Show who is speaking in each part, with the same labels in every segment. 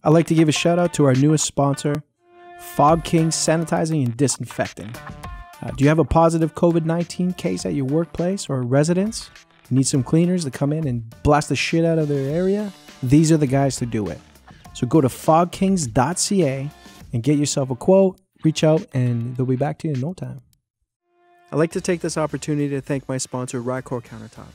Speaker 1: I'd like to give a shout out to our newest sponsor, Fog King Sanitizing and Disinfecting. Do you have a positive COVID-19 case at your workplace or residence? Need some cleaners to come in and blast the shit out of their area? These are the guys to do it. So go to fogkings.ca and get yourself a quote, reach out, and they'll be back to you in no time. I'd like to take this opportunity to thank my sponsor, Rykor Countertops.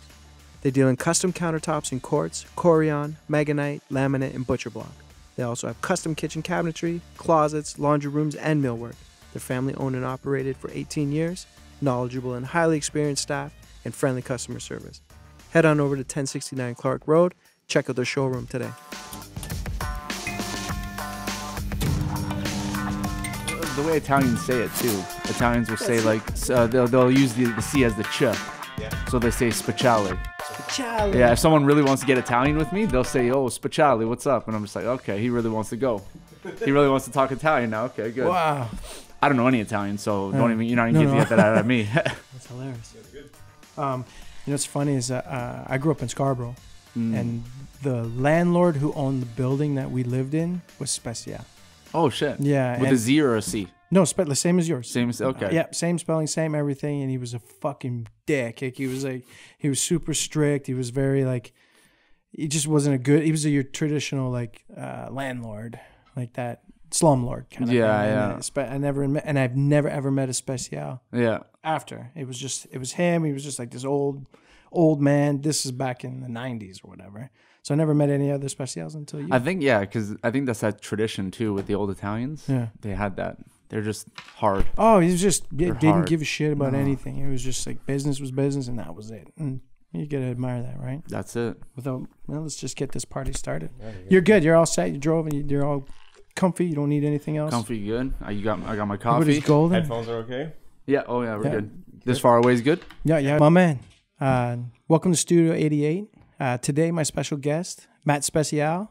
Speaker 1: They deal in custom countertops in quartz, corian, magonite, laminate, and butcher block. They also have custom kitchen cabinetry, closets, laundry rooms, and millwork. They're family owned and operated for 18 years, knowledgeable and highly experienced staff, and friendly customer service. Head on over to 1069 Clark Road. Check out their showroom today.
Speaker 2: The way Italians say it too. Italians will say like they'll use the C as the ch. Yeah. So they say speciale.
Speaker 1: Speciale.
Speaker 2: Yeah. If someone really wants to get Italian with me, they'll say, "Oh, speciale, what's up?" And I'm just like, "Okay, he really wants to go. He really wants to talk Italian now." Okay, good.
Speaker 1: Wow.
Speaker 2: I don't know any Italian, so don't even you're not even get that out of me.
Speaker 1: That's hilarious. You know what's funny is I grew up in Scarborough, and the landlord who owned the building that we lived in was Speciale.
Speaker 2: Oh shit!
Speaker 1: Yeah,
Speaker 2: with a Z or a C?
Speaker 1: No, the same as yours.
Speaker 2: Same as okay.
Speaker 1: Yeah, same spelling, same everything, and he was a fucking dick. Like, he was super strict. He was very like, he just wasn't a good. He was your traditional like landlord, like that slumlord kind of.
Speaker 2: Yeah,
Speaker 1: thing. Yeah. I've never ever met a Speciale.
Speaker 2: Yeah.
Speaker 1: After it was him. He was just like this old man. This is back in the 90s or whatever. So I never met any other Speciales until you.
Speaker 2: I think, because I think that's that tradition too with the old Italians.
Speaker 1: Yeah.
Speaker 2: They had that. They're just hard.
Speaker 1: Oh, he was just didn't
Speaker 2: hard.
Speaker 1: give a shit about anything. It was just like business was business, and that was it. And you gotta admire that, right?
Speaker 2: That's it.
Speaker 1: Let's just get this party started. You're good. You're all set. You drove, and you're all comfy. You don't need anything else.
Speaker 2: Comfy, good. I got my coffee.
Speaker 1: Everybody's golden.
Speaker 3: Headphones are okay?
Speaker 2: Yeah. Oh yeah, we're good. This far away is good.
Speaker 1: Yeah. My man. Welcome to Studio 88. Today, my special guest, Matt Speciale,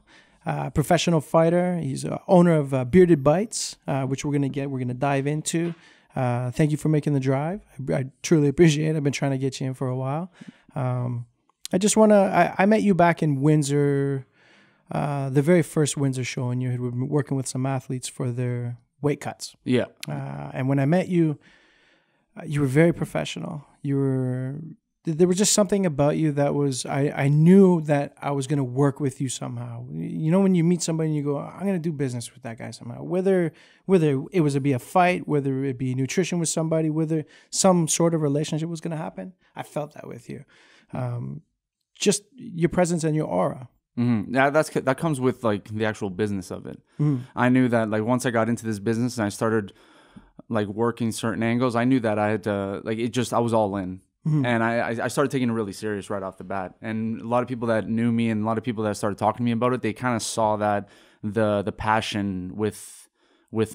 Speaker 1: professional fighter. He's owner of Bearded Bites, which we're gonna dive into. Thank you for making the drive. I truly appreciate it. I've been trying to get you in for a while. I met you back in Windsor, the very first Windsor show, and you had been working with some athletes for their weight cuts.
Speaker 2: Yeah.
Speaker 1: And when I met you, you were very professional. There was just something about you that was, I knew that I was going to work with you somehow. You know, when you meet somebody and you go, I'm going to do business with that guy somehow, whether it was to be a fight, whether it be nutrition with somebody, whether some sort of relationship was going to happen. I felt that with you. Just your presence and your aura.
Speaker 2: Mm-hmm. Yeah, that comes with like the actual business of it. Mm-hmm. I knew that like once I got into this business and I started like working certain angles, I knew that I had to I was all in. Mm-hmm. And I started taking it really serious right off the bat. And a lot of people that knew me and a lot of people that started talking to me about it, they kind of saw that the passion with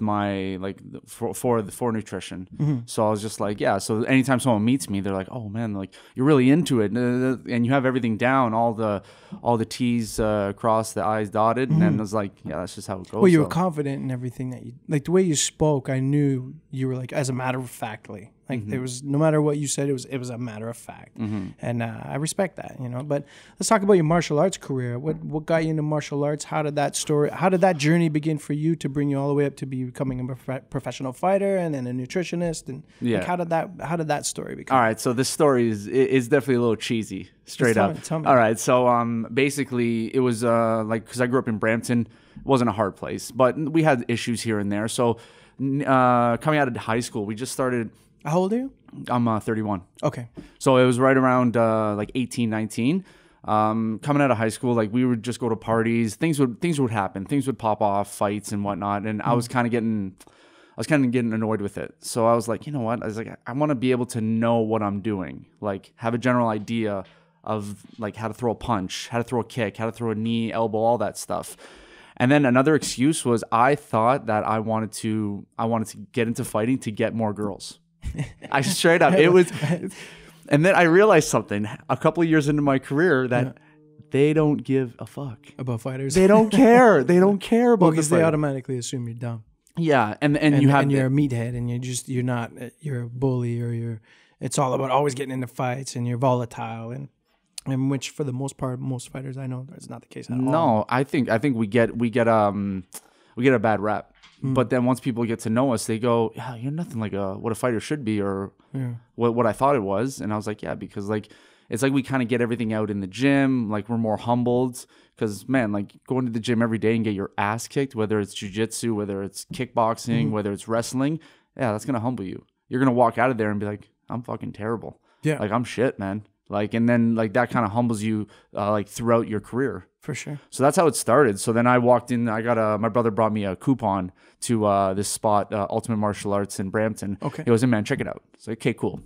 Speaker 2: my like for nutrition. Mm-hmm. So I was just like, yeah. So anytime someone meets me, they're like, oh man, like you're really into it, and you have everything down, all the T's crossed, the I's dotted, mm-hmm. And I was like, yeah, that's just how it goes.
Speaker 1: Well, you were confident in everything that you like. The way you spoke, I knew you were like, as a matter of factly. Like mm-hmm. There was no matter what you said, it was a matter of fact, mm-hmm. And I respect that, you know. But let's talk about your martial arts career. What got you into martial arts? How did that journey begin for you to bring you all the way up to becoming a professional fighter and then a nutritionist? And
Speaker 2: yeah,
Speaker 1: like, how did that story become?
Speaker 2: All right, so this story is definitely a little cheesy, straight up.
Speaker 1: Tell me.
Speaker 2: All right, so basically it was because I grew up in Brampton, it wasn't a hard place, but we had issues here and there. So coming out of high school, we just started.
Speaker 1: How old are you?
Speaker 2: I'm 31.
Speaker 1: Okay.
Speaker 2: So it was right around like 18, 19. Coming out of high school, like we would just go to parties. Things would happen. Things would pop off, fights and whatnot. And I was kind of getting annoyed with it. So I was like, you know what? I was like, I want to be able to know what I'm doing. Like have a general idea of like how to throw a punch, how to throw a kick, how to throw a knee, elbow, all that stuff. And then another excuse was I thought that I wanted to get into fighting to get more girls. I straight up, it was, and then I realized something a couple of years into my career that they don't give a fuck
Speaker 1: about fighters.
Speaker 2: They don't care. They don't care about
Speaker 1: because they automatically assume you're dumb.
Speaker 2: Yeah, and you're a
Speaker 1: meathead, and you're a bully, or it's all about always getting into fights, and you're volatile, and And which, for the most part, most fighters I know, that's not the case at all.
Speaker 2: No, I think we get a bad rap. But then once people get to know us, they go, "Yeah, you're nothing like what a fighter should be, or what I thought it was." And I was like, "Yeah," because like it's like we kind of get everything out in the gym. Like we're more humbled because, man, like going to the gym every day and get your ass kicked, whether it's jiu-jitsu, whether it's kickboxing, whether it's wrestling, yeah, that's gonna humble you. You're gonna walk out of there and be like, "I'm fucking terrible.
Speaker 1: Yeah,
Speaker 2: like I'm shit, man." Like, and then like that kind of humbles you like throughout your career.
Speaker 1: For sure.
Speaker 2: So that's how it started. So then I walked in. I got my brother brought me a coupon to this spot, Ultimate Martial Arts in Brampton.
Speaker 1: Okay.
Speaker 2: He goes, "Hey man, check it out." It's like, okay, cool.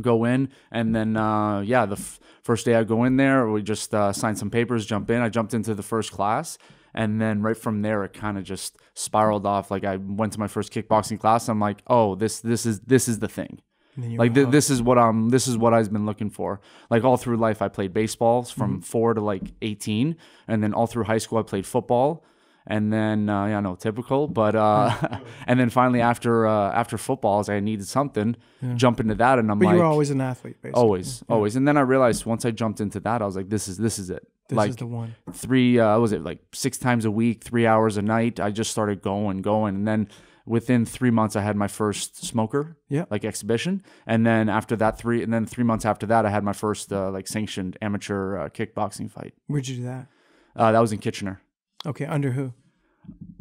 Speaker 2: Go in, and then the first day I go in there, we just signed some papers, jump in. I jumped into the first class, and then right from there, it kind of just spiraled off. Like I went to my first kickboxing class. I'm like, oh, this is the thing. Like this is what I've been looking for. Like all through life, I played baseballs from 4 to like 18, and then all through high school, I played football, and then typical. But and then finally after footballs, I needed something, jump into that, and I'm like,
Speaker 1: you were always an athlete, basically.
Speaker 2: Always. And then I realized once I jumped into that, I was like, this is it.
Speaker 1: This is the one.
Speaker 2: 6 times a week, 3 hours a night. I just started going, and then within 3 months, I had my first smoker, like exhibition, and then after that 3 months after that, I had my first like sanctioned amateur kickboxing fight.
Speaker 1: Where'd you do that?
Speaker 2: That was in Kitchener.
Speaker 1: Okay, under who?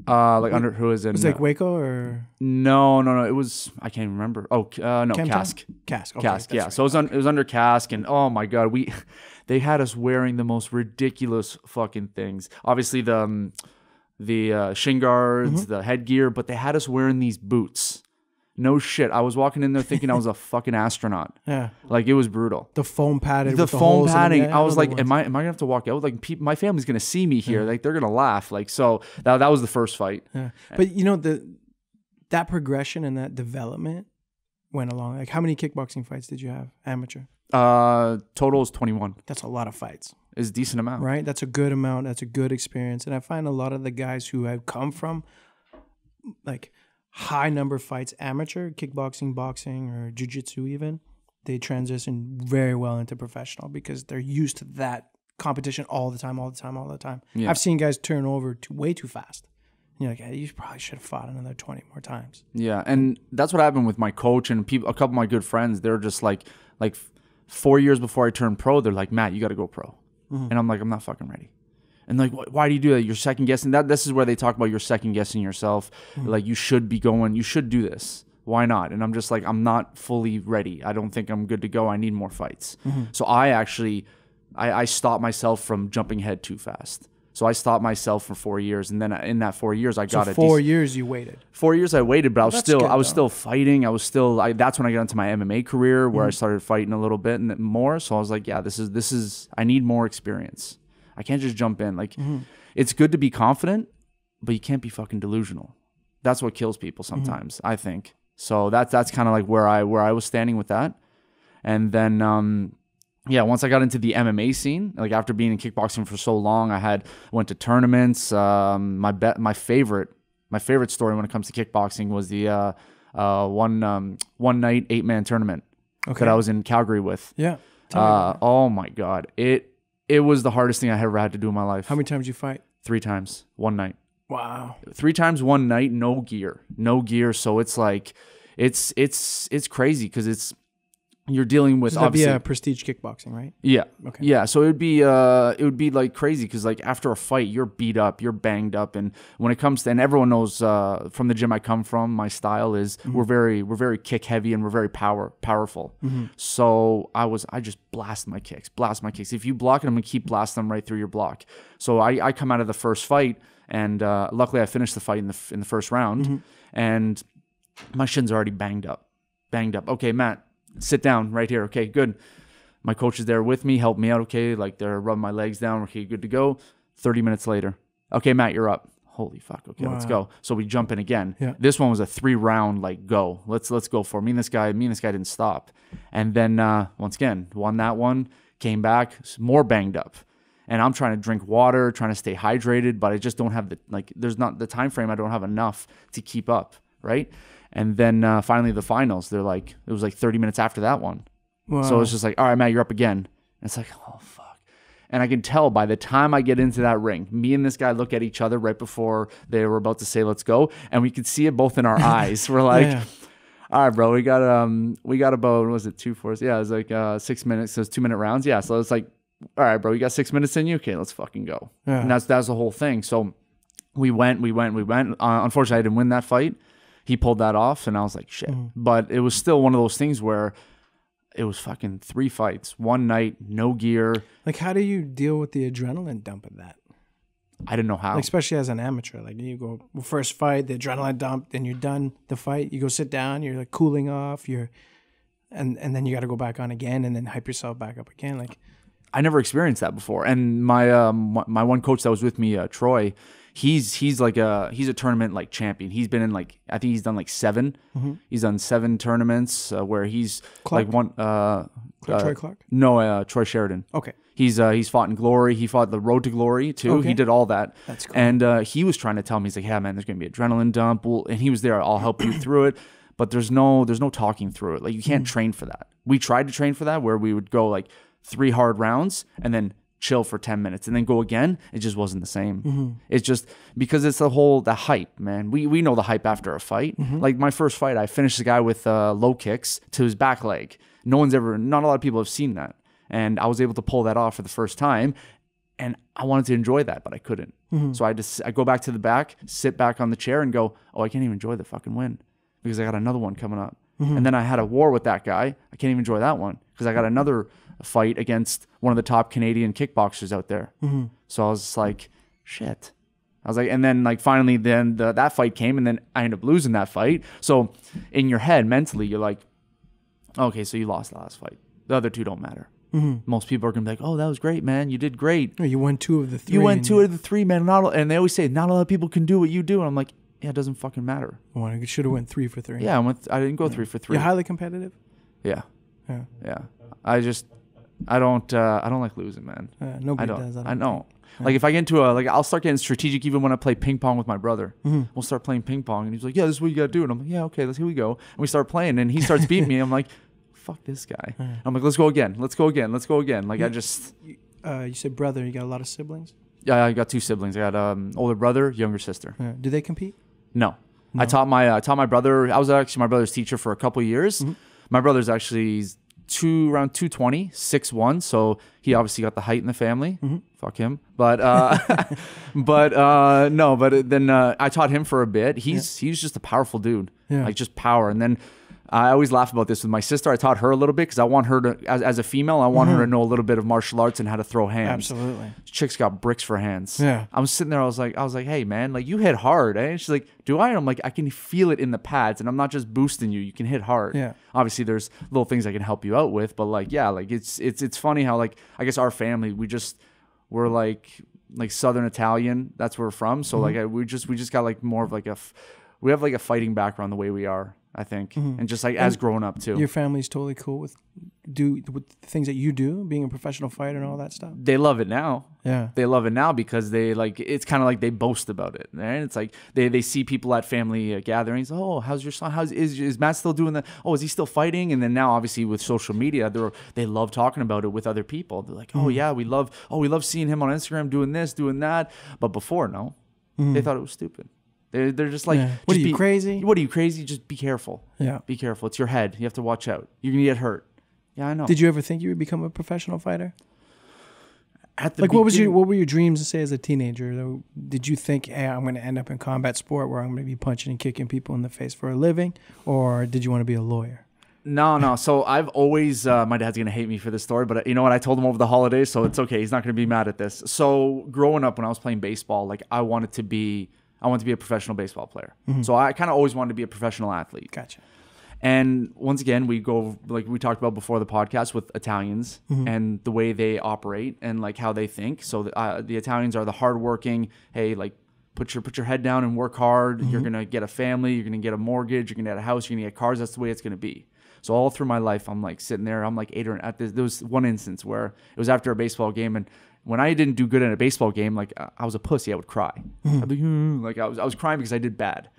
Speaker 2: Under who is in?
Speaker 1: Was it like Rykor or?
Speaker 2: No. It was, I can't even remember. Oh, no, Cask.
Speaker 1: Cask. Okay,
Speaker 2: Cask. Yeah.
Speaker 1: Right.
Speaker 2: So it was under Cask, and oh my god, they had us wearing the most ridiculous fucking things. Obviously the shin guards, the headgear, but they had us wearing these boots. No shit. I was walking in there thinking I was a fucking astronaut. Yeah. Like it was brutal.
Speaker 1: The foam padded.
Speaker 2: The foam padding. I was like, am I gonna have to walk out? Like my family's gonna see me here. Like they're gonna laugh. Like so that was the first fight.
Speaker 1: Yeah. But that progression and that development went along. Like how many kickboxing fights did you have, amateur?
Speaker 2: Total is 21.
Speaker 1: That's a lot of fights.
Speaker 2: Is a decent amount.
Speaker 1: Right? That's a good amount. That's a good experience. And I find a lot of the guys who have come from like high number fights, amateur, kickboxing, boxing, or jiu-jitsu even, they transition very well into professional because they're used to that competition all the time. Yeah. I've seen guys turn over way too fast. And you're like, hey, you probably should have fought another 20 more times.
Speaker 2: Yeah, and that's what happened with my coach and a couple of my good friends. They're just like 4 years before I turned pro, they're like, Matt, you got to go pro. And I'm like, I'm not fucking ready. And like, why do you do that? You're second guessing. This is where they talk about you're second guessing yourself. Like you should be going, you should do this. Why not? And I'm just like, I'm not fully ready. I don't think I'm good to go. I need more fights. So I actually, I stopped myself from jumping ahead too fast. So I stopped myself for 4 years, and then in that 4 years, I got
Speaker 1: so 4 years you waited.
Speaker 2: 4 years I waited, but I was still fighting. That's when I got into my MMA career, where I started fighting a little bit and more. So I was like, yeah, this is. I need more experience. I can't just jump in. Like, it's good to be confident, but you can't be fucking delusional. That's what kills people sometimes, I think. So that's kind of like where I was standing with that, and then. Once I got into the MMA scene, like after being in kickboxing for so long, went to tournaments. My favorite story when it comes to kickboxing was the one night 8-man tournament that I was in Calgary with.
Speaker 1: Yeah.
Speaker 2: Oh my god, it was the hardest thing I ever had to do in my life.
Speaker 1: How many times did you fight?
Speaker 2: 3 times, one night.
Speaker 1: Wow.
Speaker 2: 3 times one night, no gear. So it's like it's crazy because you're dealing with,
Speaker 1: so that'd be a prestige kickboxing, right?
Speaker 2: Yeah.
Speaker 1: Okay.
Speaker 2: Yeah. So it would be like crazy because like after a fight, you're beat up, you're banged up, and when it comes to, and everyone knows from the gym I come from, my style is we're very kick heavy and we're very powerful. So I just blast my kicks. If you block it, I'm gonna keep blasting them right through your block. So I come out of the first fight, and luckily I finished the fight in the first round, and my shin's already banged up. Okay, Matt. Sit down right here. Okay, good. My coach is there with me, help me out. Okay, like they're rubbing my legs down. Okay, good to go. 30 minutes later. Okay, Matt, you're up. Holy fuck. Okay, let's go. So we jump in again. Yeah. This one was a 3-round like go. Let's go for it. Me and this guy didn't stop. And then once again, won that one, came back, more banged up. And I'm trying to drink water, trying to stay hydrated, but I just don't have there's not the time frame. I don't have enough to keep up, right? And then finally the finals, it was like 30 minutes after that one. Wow. So it's just like, all right, Matt, you're up again. And it's like, oh, fuck. And I can tell by the time I get into that ring, me and this guy look at each other right before they were about to say, let's go. And we could see it both in our eyes. We're like, all right, bro, we got about, what was it, 2 4? Yeah, it was like 6 minutes. So it's 2-minute rounds. Yeah, so it's like, all right, bro, you got 6 minutes in you? Okay, let's fucking go. Yeah. And that's the whole thing. So we went. Unfortunately, I didn't win that fight. He pulled that off, and I was like, shit. But it was still one of those things where it was fucking 3 fights, one night, no gear.
Speaker 1: Like, how do you deal with the adrenaline dump of that?
Speaker 2: I didn't know how.
Speaker 1: Like, especially as an amateur. Like, you go, first fight, the adrenaline dump, then you're done the fight. You go sit down, you're like cooling off, and then you got to go back on again and then hype yourself back up again. Like,
Speaker 2: I never experienced that before. And my my one coach that was with me, Troy, he's a tournament like champion. He's been in like, I think he's done like 7. He's done 7 tournaments where he's
Speaker 1: Clark?
Speaker 2: like one.
Speaker 1: Troy Clark?
Speaker 2: No, Troy Sheridan.
Speaker 1: Okay.
Speaker 2: He's fought in Glory. He fought the Road to Glory too.
Speaker 1: Okay.
Speaker 2: He did all that.
Speaker 1: That's cool.
Speaker 2: And he was trying to tell me, he's like, yeah, man, there's gonna be adrenaline dump. And he was there. I'll help you through it. But there's no talking through it. Like, you can't train for that. We tried to train for that, where we would go like 3 hard rounds and then chill for 10 minutes and then go again. It just wasn't the same. It's just because it's the hype, man. We know the hype after a fight. Like, my first fight, I finished the guy with low kicks to his back leg. Not a lot of people have seen that. And I was able to pull that off for the first time. And I wanted to enjoy that, but I couldn't. So I go back to the back, sit back on the chair and go, oh, I can't even enjoy the fucking win because I got another one coming up. And then I had a war with that guy. I can't even enjoy that one because I got another fight against one of the top Canadian kickboxers out there. So I was just like, shit. I was like, and then like finally then that fight came and then I ended up losing that fight. So in your head, mentally, you're like, okay, so you lost the last fight. The other 2 don't matter. Most people are going to be like, oh, that was great, man. You did great.
Speaker 1: You won 2 of the 3.
Speaker 2: You won 2 of the 3, man. And they always say, not a lot of people can do what you do. And I'm like, yeah, it doesn't fucking matter.
Speaker 1: Well, I should have went 3 for 3.
Speaker 2: Yeah, I didn't go 3 for 3.
Speaker 1: You're highly competitive?
Speaker 2: Yeah. I don't like losing, man.
Speaker 1: Nobody does.
Speaker 2: I know. Like, if I get into I'll start getting strategic even when I play ping pong with my brother. We'll start playing ping pong, and he's like, yeah, this is what you got to do. And I'm like, yeah, okay, here we go. And we start playing, and he starts beating me. I'm like, fuck this guy. I'm like, let's go again. Like, I just...
Speaker 1: You said brother. You got a lot of siblings?
Speaker 2: Yeah, I got 2 siblings. I got older brother, younger sister.
Speaker 1: Do they compete?
Speaker 2: No. I taught my brother. I was actually my brother's teacher for a couple of years. My brother's actually around 220, 6'1", so he obviously got the height in the family. Fuck him. But then I taught him for a bit. He's just a powerful dude. Like, just power. And then I always laugh about this with my sister. I taught her a little bit because I want her to, as a female, I want her to know a little bit of martial arts and how to throw hands.
Speaker 1: Absolutely.
Speaker 2: Chick's got bricks for hands.
Speaker 1: Yeah.
Speaker 2: I was sitting there. I was like, hey man, like, you hit hard, eh? And she's like, do I? And I'm like, I can feel it in the pads, and I'm not just boosting you. You can hit hard. Yeah. Obviously, there's little things I can help you out with, but like, yeah, like it's funny how, like, I guess our family, we're like Southern Italian. That's where we're from. So like we just got like more of like we have like a fighting background the way we are, I think, and just like as grown up too.
Speaker 1: Your family's totally cool with the things that you do, being a professional fighter and all that stuff.
Speaker 2: They love it now.
Speaker 1: Yeah,
Speaker 2: they love it now because they like, it's kind of like they boast about it, right? It's like they see people at family gatherings. Oh, how's your son? Is Matt still doing that? Oh, is he still fighting? And then now, obviously, with social media, they love talking about it with other people. They're like, oh yeah, we love seeing him on Instagram doing this, doing that. But before, no, they thought it was stupid. They're just like,
Speaker 1: what are you, crazy?
Speaker 2: What are you, crazy? Just be careful. Yeah. Be careful. It's your head. You have to watch out. You're going to get hurt. Yeah, I know.
Speaker 1: Did you ever think you would become a professional fighter? What were your dreams, say, as a teenager? Did you think, hey, I'm going to end up in combat sport where I'm going to be punching and kicking people in the face for a living? Or did you want to be a lawyer?
Speaker 2: No. So I've always, my dad's going to hate me for this story, but you know what? I told him over the holidays, so it's okay. He's not going to be mad at this. So growing up when I was playing baseball, like I wanted to be a professional baseball player. So I kind of always wanted to be a professional athlete.
Speaker 1: Gotcha.
Speaker 2: And once again, we go, like we talked about before the podcast, with Italians and the way they operate and like how they think. So the Italians are the hardworking, hey, like put your head down and work hard. You're going to get a family. You're going to get a mortgage. You're going to get a house. You're going to get cars. That's the way it's going to be. So all through my life, I'm like sitting there. I'm like there was one instance where it was after a baseball game, and when I didn't do good in a baseball game, like I was a pussy, I would cry. I'd be like I was crying because I did bad.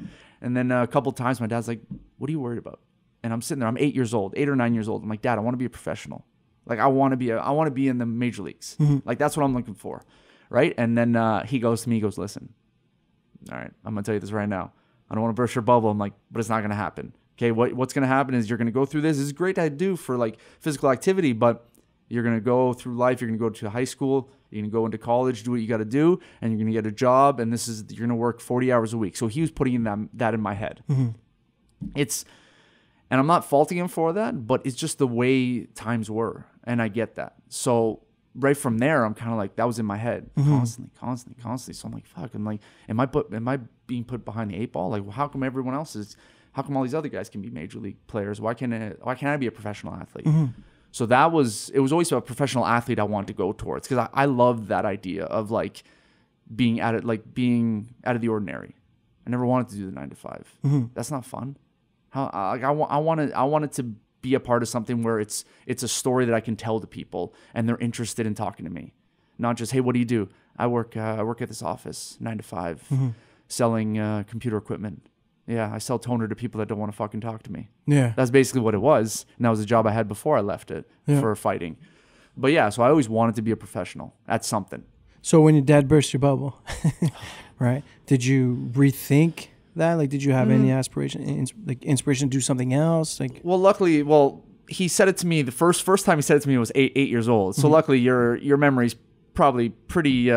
Speaker 2: And then a couple of times, my dad's like, "What are you worried about?" And I'm sitting there. I'm 8 or 9 years old. I'm like, "Dad, I want to be a professional. Like I want to be in the major leagues. Like that's what I'm looking for, right? And then he goes to me, he goes, listen, all right, I'm gonna tell you this right now. I don't want to burst your bubble. I'm like, but it's not gonna happen. Okay, what's gonna happen is you're gonna go through this. This is great to do for like physical activity, but you're gonna go through life. You're gonna go to high school. You're gonna go into college, do what you got to do, and you're gonna get a job. And you're gonna work 40 hours a week. So he was putting that in my head. And I'm not faulting him for that, but it's just the way times were, and I get that. So right from there, I'm kind of like, that was in my head constantly. So I'm like, fuck. I'm like, am I being put behind the 8 ball? Like, well, how come how come all these other guys can be major league players? Why can't I be a professional athlete? So it was always a professional athlete I wanted to go towards, because I love that idea of like being out of the ordinary. I never wanted to do the 9 to 5. That's not fun. I wanted to be a part of something where it's a story that I can tell to people and they're interested in talking to me, not just, hey, what do you do? I work at this office 9 to 5, selling computer equipment. Yeah, I sell toner to people that don't want to fucking talk to me. Yeah, that's basically what it was, and that was the job I had before I left it for fighting. But yeah, so I always wanted to be a professional at something.
Speaker 1: So when your dad burst your bubble, right? Did you rethink that? Like, did you have any inspiration to do something else? Like,
Speaker 2: well, luckily, he said it to me the first time he said it to me was 8 years old. So luckily, your memory's probably pretty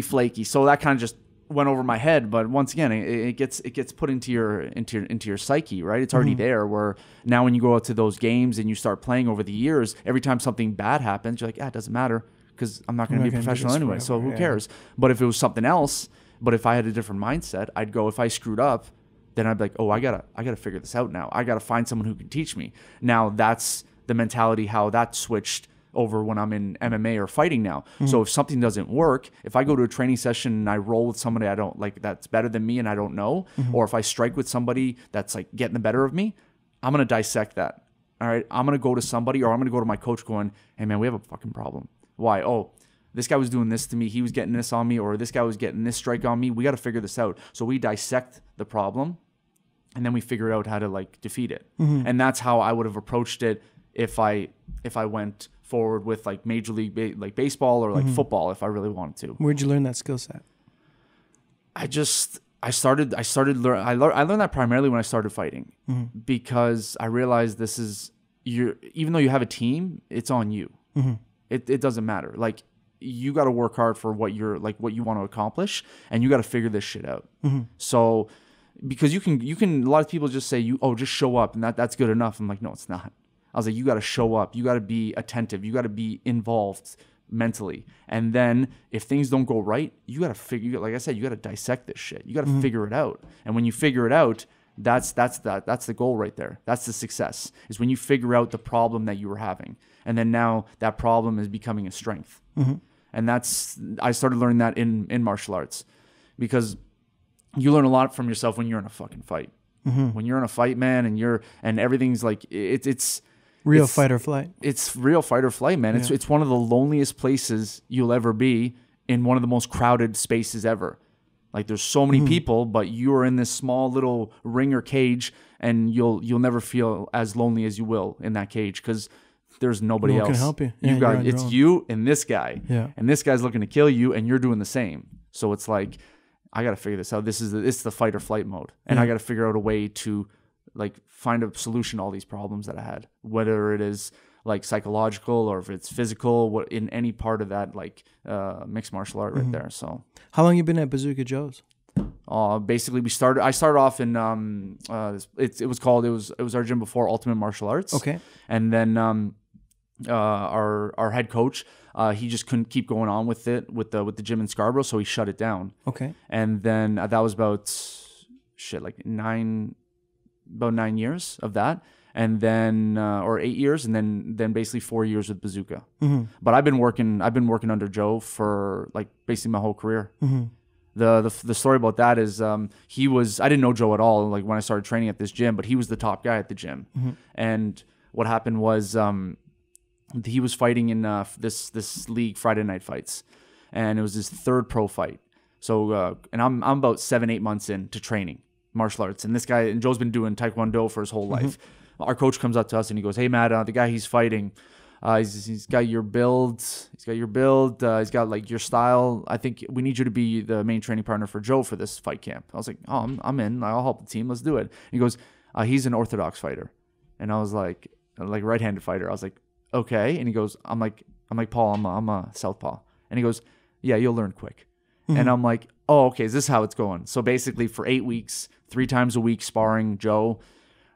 Speaker 2: flaky. So that kind of just went over my head. But once again, it gets put into your psyche, right? It's already there. Where now when you go out to those games and you start playing over the years, every time something bad happens, you're like, it doesn't matter, because I'm not going to be a professional anyway. So who cares? But if it was something else. But if I had a different mindset, I'd go, if I screwed up, then I'd be like, oh, I gotta figure this out now. I gotta find someone who can teach me. Now that's the mentality how that switched over when I'm in MMA or fighting now. So if something doesn't work, if I go to a training session and I roll with somebody I don't like, that's better than me and I don't know, or if I strike with somebody that's like getting the better of me, I'm gonna dissect that. All right, I'm gonna go to somebody, or I'm gonna go to my coach going, hey man, we have a fucking problem. Why? Oh, this guy was doing this to me. He was getting this on me, or this guy was getting this strike on me. We got to figure this out. So we dissect the problem, and then we figure out how to like defeat it. And that's how I would have approached it if I went forward with like major league like baseball or like football if I really wanted to.
Speaker 1: Where'd you learn that skill set?
Speaker 2: I learned that primarily when I started fighting, because I realized even though you have a team, it's on you. It doesn't matter. Like, you got to work hard for what you want to accomplish, and you got to figure this shit out. So, because you can, a lot of people just say just show up and that's good enough. I'm like, no, it's not. I was like, you got to show up. You got to be attentive. You got to be involved mentally. And then if things don't go right, you got to like I said, you got to dissect this shit. You got to figure it out. And when you figure it out, that's the goal right there. That's the success, is when you figure out the problem that you were having. And then now that problem is becoming a strength. And I started learning that in martial arts, because you learn a lot from yourself when you're in a fucking fight. When you're in a fight, man, and everything's like, it's
Speaker 1: real fight or flight.
Speaker 2: It's real fight or flight, man. It's one of the loneliest places you'll ever be, in one of the most crowded spaces ever. Like, there's so many people, but you're in this small little ring or cage, and you'll never feel as lonely as you will in that cage, because there's nobody else.
Speaker 1: Can help you.
Speaker 2: It's you and this guy. And this guy's looking to kill you, and you're doing the same. So it's like, I got to figure this out. It's the fight or flight mode. And I got to figure out a way to like find a solution to all these problems that I had, whether it is like psychological or if it's physical, in any part of that, like mixed martial art right there. So
Speaker 1: how long you been at Bazooka Joe's?
Speaker 2: Basically I started off in it was our gym before Ultimate Martial Arts.
Speaker 1: Okay.
Speaker 2: And then our head coach, he just couldn't keep going on with it with the gym in Scarborough, so he shut it down.
Speaker 1: Okay.
Speaker 2: And then that was about 9 years of that, and then or 8 years, and then basically 4 years with Bazooka. But I've been working under Joe for like basically my whole career. The story about that is I didn't know Joe at all, like when I started training at this gym, but he was the top guy at the gym. And what happened was he was fighting in this league, Friday Night Fights, and it was his third pro fight. So and I'm about 7-8 months into training martial arts, and Joe's been doing Taekwondo for his whole life. Our coach comes up to us and he goes, "Hey Matt, the guy he's fighting, He's got your build. He's got your build. He's got like your style. I think we need you to be the main training partner for Joe for this fight camp. I was like, oh, I'm in. I'll help the team. Let's do it. And he goes, he's an orthodox fighter. And I was like right-handed fighter. I was like, okay. And he goes, I'm like, Paul, I'm a southpaw. And he goes, yeah, you'll learn quick. Mm-hmm. And I'm like, oh, okay, is this how it's going? So basically for 8 weeks, 3 times a week sparring Joe,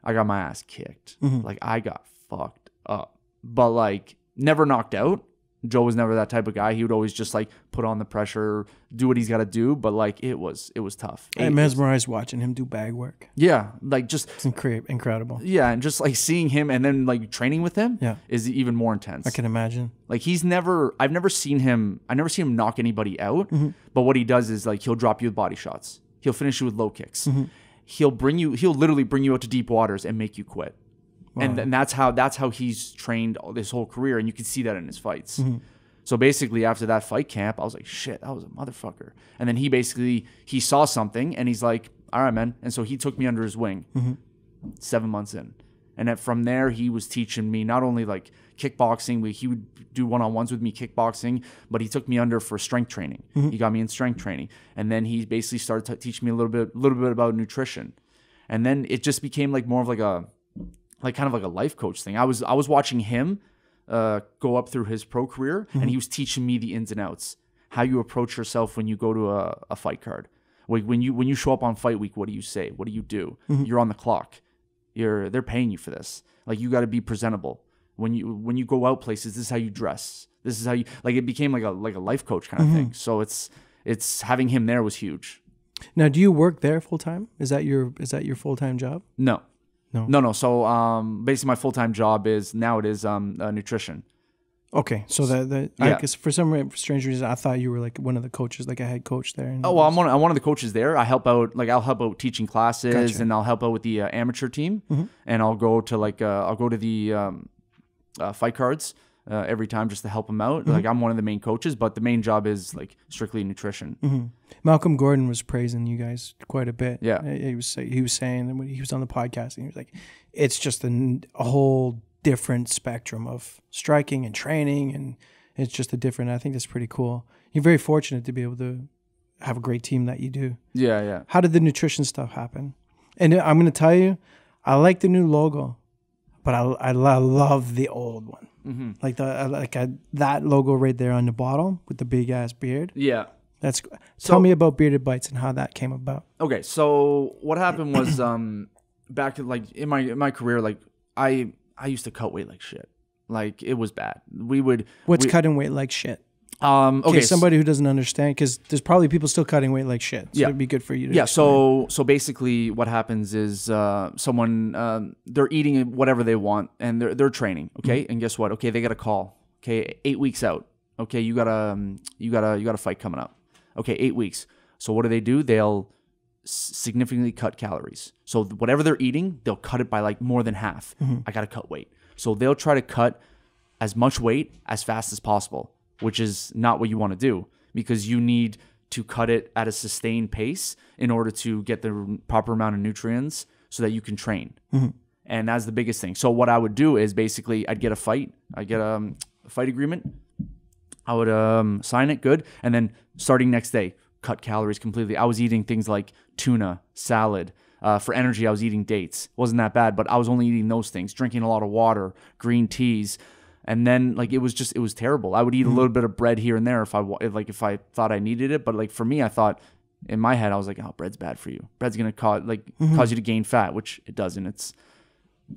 Speaker 2: I got my ass kicked. Mm-hmm. Like I got fucked up. But like never knocked out. Joe was never that type of guy. He would always just like put on the pressure, do what he's got to do. But like it was tough.
Speaker 1: I'm mesmerized watching him do bag work.
Speaker 2: Yeah, like just
Speaker 1: it's incredible.
Speaker 2: Yeah, and just like seeing him and then like training with him is even more intense.
Speaker 1: I can imagine.
Speaker 2: Like I've never seen him knock anybody out. Mm-hmm. But what he does is like he'll drop you with body shots. He'll finish you with low kicks. Mm-hmm. He'll literally bring you out to deep waters and make you quit. Wow. And that's how he's trained this whole career, and you can see that in his fights. Mm-hmm. So basically, after that fight camp, I was like, "Shit, that was a motherfucker." And then he saw something, and he's like, "All right, man." And so he took me under his wing, 7 months in, and from there he was teaching me not only like kickboxing. He would do one-on-ones with me kickboxing, but he took me under for strength training. Mm-hmm. He got me in strength training, and then he basically started teaching me a little bit about nutrition, and then it just became like more of like a kind of like a life coach thing. I was watching him go up through his pro career, and he was teaching me the ins and outs, how you approach yourself when you go to a fight card. Like when you show up on fight week, what do you say? What do you do? Mm-hmm. You're on the clock. They're paying you for this. Like you got to be presentable. When you go out places, this is how you dress. This is how you like. It became like a life coach kind of thing. So it's having him there was huge.
Speaker 1: Now, do you work there full time? Is that your full time job?
Speaker 2: No. So basically, my full time job is nutrition.
Speaker 1: Okay, so because for some strange reason, I thought you were like one of the coaches, like a head coach there.
Speaker 2: Oh well, I'm one of the coaches there. I help out, like I'll help out teaching classes, and I'll help out with the amateur team, and I'll go to the fight cards every time just to help them out. Like I'm one of the main coaches, but the main job is like strictly nutrition. Mm-hmm.
Speaker 1: Malcolm Gordon was praising you guys quite a bit.
Speaker 2: Yeah,
Speaker 1: he was saying, and when he was on the podcast, and he was like, it's just a whole different spectrum of striking and training, and it's just I think that's pretty cool. You're very fortunate to be able to have a great team that you do.
Speaker 2: Yeah.
Speaker 1: How did the nutrition stuff happen? And I'm going to tell you, I like the new logo, but I love the old one. Mm-hmm. Like that logo right there on the bottom with the big ass beard.
Speaker 2: Yeah.
Speaker 1: Tell me about Bearded Bites and how that came about.
Speaker 2: Okay, so what happened was back to like in my career, like I used to cut weight like shit. Like it was bad.
Speaker 1: Cutting weight like shit?
Speaker 2: Okay,
Speaker 1: somebody who doesn't understand, because there's probably people still cutting weight like shit. So it'd be good for you to explain.
Speaker 2: So basically what happens is someone they're eating whatever they want and they're training, okay? And guess what? Okay, they got a call. Okay, 8 weeks out. Okay, you got a fight coming up. Okay, 8 weeks. So what do? They'll significantly cut calories. So whatever they're eating, they'll cut it by like more than half. I got to cut weight. So they'll try to cut as much weight as fast as possible, which is not what you want to do, because you need to cut it at a sustained pace in order to get the proper amount of nutrients so that you can train. And that's the biggest thing. So what I would do is basically I'd get a fight. I'd get a fight agreement. I would sign it, good. And then starting next day, cut calories completely. I was eating things like tuna, salad. For energy, I was eating dates. Wasn't that bad, but I was only eating those things, drinking a lot of water, green teas. And then like it was terrible. I would eat a little bit of bread here and there if I thought I needed it. But like for me, I thought in my head, I was like, oh, bread's bad for you. Bread's going to cause you to gain fat, which it doesn't. It's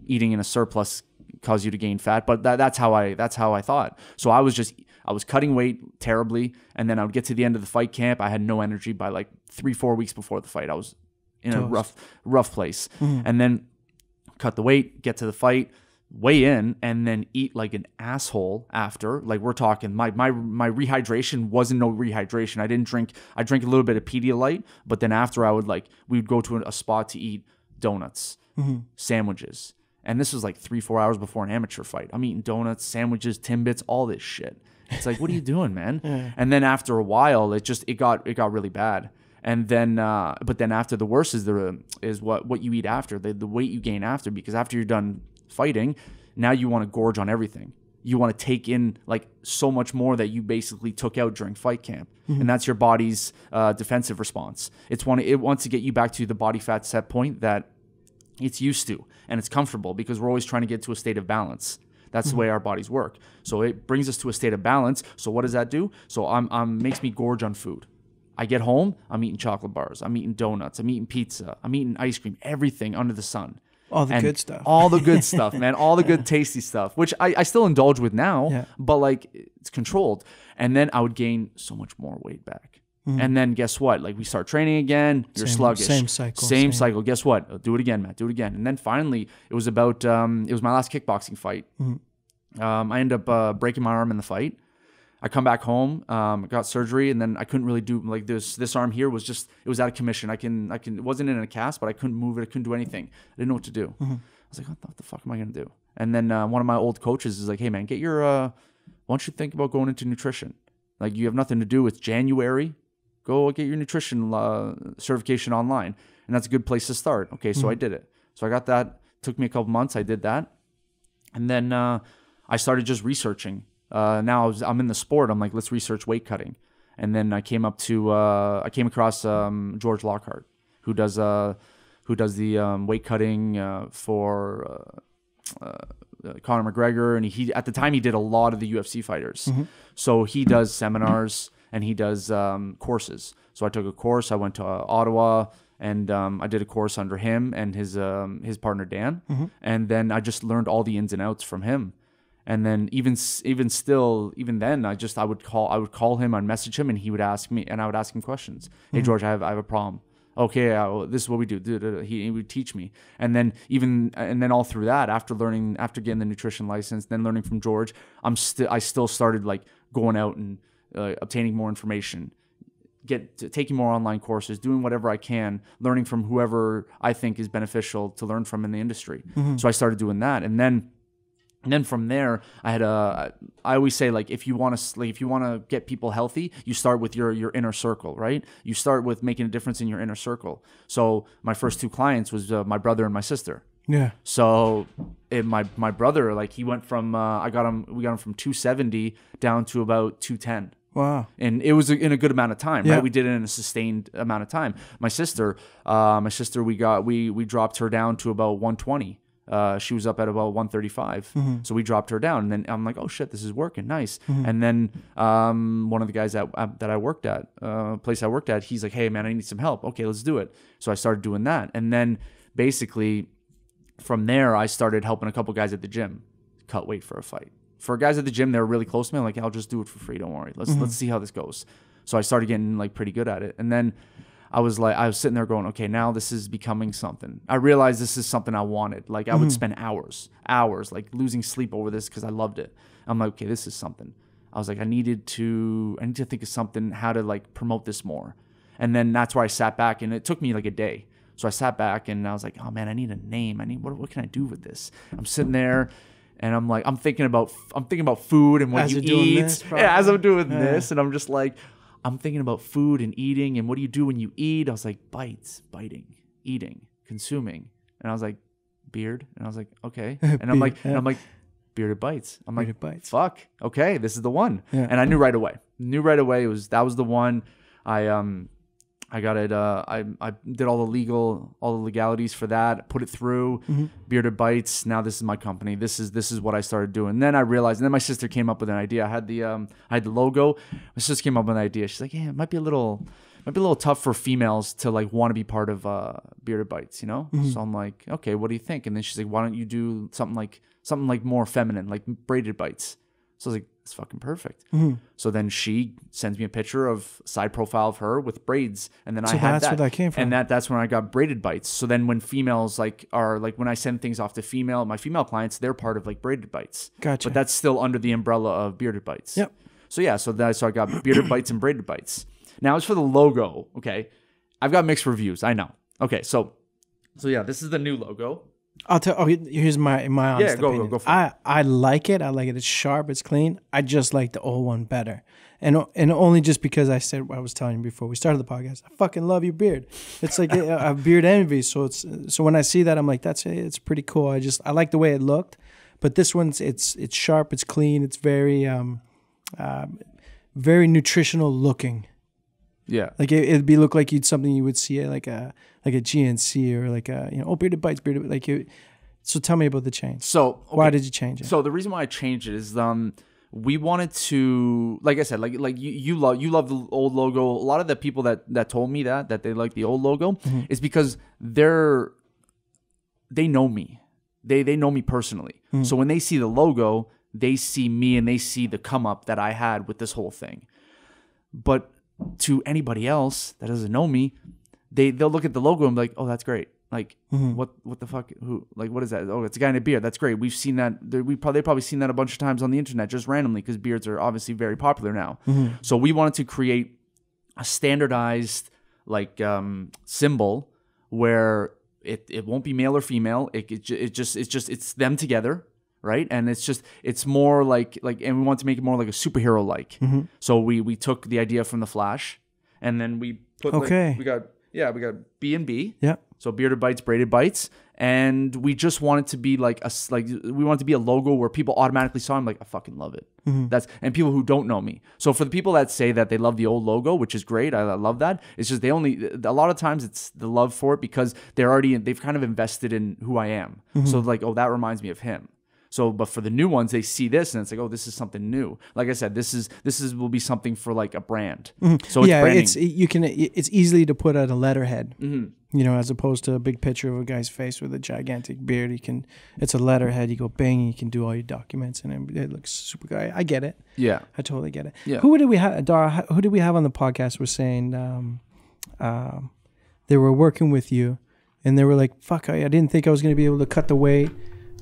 Speaker 2: eating in a surplus cause you to gain fat. But that's how I thought. So I was cutting weight terribly. And then I would get to the end of the fight camp. I had no energy by like 3-4 weeks before the fight. I was in a rough place. And then cut the weight, get to the fight, weigh in, and then eat like an asshole after. Like we're talking, my rehydration wasn't no rehydration. I didn't drink. I drank a little bit of Pedialyte, but then after we would go to a spot to eat donuts, sandwiches. And this was like 3-4 hours before an amateur fight. I'm eating donuts, sandwiches, Timbits, all this shit. It's like, what are you doing, man? And then after a while, it got really bad. And then, but then after, the worst is what you eat after, the weight you gain after, because after you're done fighting, now you want to gorge on everything. you want to take in like so much more that you basically took out during fight camp. And that's your body's defensive response. It wants to get you back to the body fat set point that it's used to and it's comfortable, because we're always trying to get to a state of balance. That's the way our bodies work. So it brings us to a state of balance. So what does that do? So makes me gorge on food. I get home, I'm eating chocolate bars, I'm eating donuts, I'm eating pizza, I'm eating ice cream, everything under the sun.
Speaker 1: All the good stuff.
Speaker 2: All the good stuff, man. All the good tasty stuff, which I still indulge with now, but like it's controlled. And then I would gain so much more weight back. And then guess what? Like we start training again, you're sluggish.
Speaker 1: Same cycle.
Speaker 2: Same cycle. Guess what? Do it again, Matt. Do it again. And then finally, it was about, it was my last kickboxing fight. I ended up breaking my arm in the fight. I come back home, got surgery, and then I couldn't really do, like this arm here was just, it was out of commission. it wasn't in a cast, but I couldn't move it. I couldn't do anything. I didn't know what to do. I was like, what the fuck am I going to do? And then one of my old coaches is like, hey man, why don't you think about going into nutrition? Like you have nothing to do. It's January. Go get your nutrition certification online. And that's a good place to start. Okay, so I did it. So I got that. Took me a couple months. I did that. And then I started just researching. Now I'm in the sport. I'm like, let's research weight cutting. And then I came across George Lockhart, who does the weight cutting for Conor McGregor, and he at the time he did a lot of the UFC fighters. So he does seminars and he does courses. So I took a course. I went to Ottawa, and I did a course under him and his partner Dan, and then I just learned all the ins and outs from him. And then even then, I would call him, I'd message him, and he would ask me, and I would ask him questions. Hey George, I have a problem. Okay, this is what we do. He would teach me, and then all through that, after getting the nutrition license, then learning from George, I still started like going out and obtaining more information, taking more online courses, doing whatever I can, learning from whoever I think is beneficial to learn from in the industry. So I started doing that, and then from there, I always say, like, if you want to get people healthy, you start with your inner circle, right? You start with making a difference in your inner circle. So my first two clients was my brother and my sister.
Speaker 1: Yeah.
Speaker 2: So my brother, like, he went from we got him from 270 down to about 210.
Speaker 1: Wow.
Speaker 2: And it was in a good amount of time,
Speaker 1: Yeah.
Speaker 2: right? We did it in a sustained amount of time. My sister, we dropped her down to about 120. She was up at about 135. So we dropped her down, and then I'm like, oh shit, this is working. Nice. And then one of the guys that I worked at, place I worked at, he's like, hey man, I need some help. Okay, let's do it. So I started doing that. And then basically from there, I started helping a couple guys at the gym cut weight for a fight. For guys at the gym, they were really close to me. I'm like, I'll just do it for free. Don't worry. Let's see how this goes. So I started getting like pretty good at it. And then I was sitting there going, okay, now this is becoming something. I realized this is something I wanted. Like I would spend hours, like losing sleep over this because I loved it. I'm like, okay, this is something. I was like, I need to think of something, how to like promote this more. And then that's where I sat back, and it took me like a day. So I sat back and I was like, oh man, I need a name. What can I do with this? I'm sitting there and I'm like, I'm thinking about food and what
Speaker 1: as
Speaker 2: you
Speaker 1: eat.
Speaker 2: As I'm doing this, and I'm just like, I'm thinking about food and eating, and what do you do when you eat? I was like, biting, eating, consuming. And I was like, beard. And I was like, okay. And I'm like, bearded bites. I'm like, fuck, okay, this is the one. Yeah. And I knew right away. That was the one. I got it. I did all the legalities for that. Put it through. Bearded Bites. Now this is my company. This is what I started doing. And then I realized. And then my sister came up with an idea. I had the logo. My sister came up with an idea. She's like, yeah, it might be a little tough for females to like want to be part of Bearded Bites, you know. So I'm like, okay, what do you think? And then she's like, why don't you do something like more feminine, like braided bites? So I was like, it's fucking perfect. So then she sends me a picture of side profile of her with braids, and then I had
Speaker 1: that's where that came from.
Speaker 2: And that's when I got braided bites. So then when females when I send things off to my female clients, they're part of like braided bites.
Speaker 1: Gotcha.
Speaker 2: But that's still under the umbrella of bearded bites.
Speaker 1: Yep.
Speaker 2: So yeah, so I got bearded bites and braided bites. Now as for the logo, okay, I've got mixed reviews. I know. Okay, so yeah, this is the new logo.
Speaker 1: I'll tell. Oh, here's my honest opinion.
Speaker 2: Go for it.
Speaker 1: I like it. I like it. It's sharp. It's clean. I just like the old one better, and only just because I was telling you before we started the podcast. I fucking love your beard. It's like a beard envy. So when I see that, I'm like, it's pretty cool. I like the way it looked, but this one's it's sharp, it's clean, it's very very nutritional looking.
Speaker 2: Yeah.
Speaker 1: Like it'd be look like something you would see at like a GNC or like a Bearded Bites, like it. So tell me about the change.
Speaker 2: So okay.
Speaker 1: Why did you change it?
Speaker 2: So the reason why I changed it is we wanted to, like I said, like you love the old logo. A lot of the people that told me that they like the old logo is because they know me. They know me personally. So when they see the logo, they see me and they see the come up that I had with this whole thing. But to anybody else that doesn't know me, they'll look at the logo and be like, oh, that's great. Like, what the fuck? Who? Like, what is that? Oh, it's a guy in a beard. That's great. We've seen that. They've probably seen that a bunch of times on the internet just randomly because beards are obviously very popular now. So we wanted to create a standardized like symbol where it won't be male or female. It's them together. Right. And it's more like, and we want to make it more like a superhero like. So we took the idea from the Flash and then we put, we got B&B. Yeah. So Bearded Bites, Braided Bites. And we just want it to be we want it to be a logo where people automatically saw him like, I fucking love it. And people who don't know me. So for the people that say that they love the old logo, which is great, I love that. It's just a lot of times it's the love for it because they've kind of invested in who I am. So like, oh, that reminds me of him. So, but for the new ones, they see this and it's like, oh, this is something new. Like I said, this will be something for like a brand. So it's branding.
Speaker 1: It's easily to put at a letterhead, as opposed to a big picture of a guy's face with a gigantic beard. It's a letterhead. You go bang, and you can do all your documents, and it looks super good. I get it.
Speaker 2: Yeah,
Speaker 1: I totally get it.
Speaker 2: Yeah.
Speaker 1: Who did we have, Dara? Who did we have on the podcast? Was saying they were working with you, and they were like, "Fuck, I didn't think I was going to be able to cut the weight.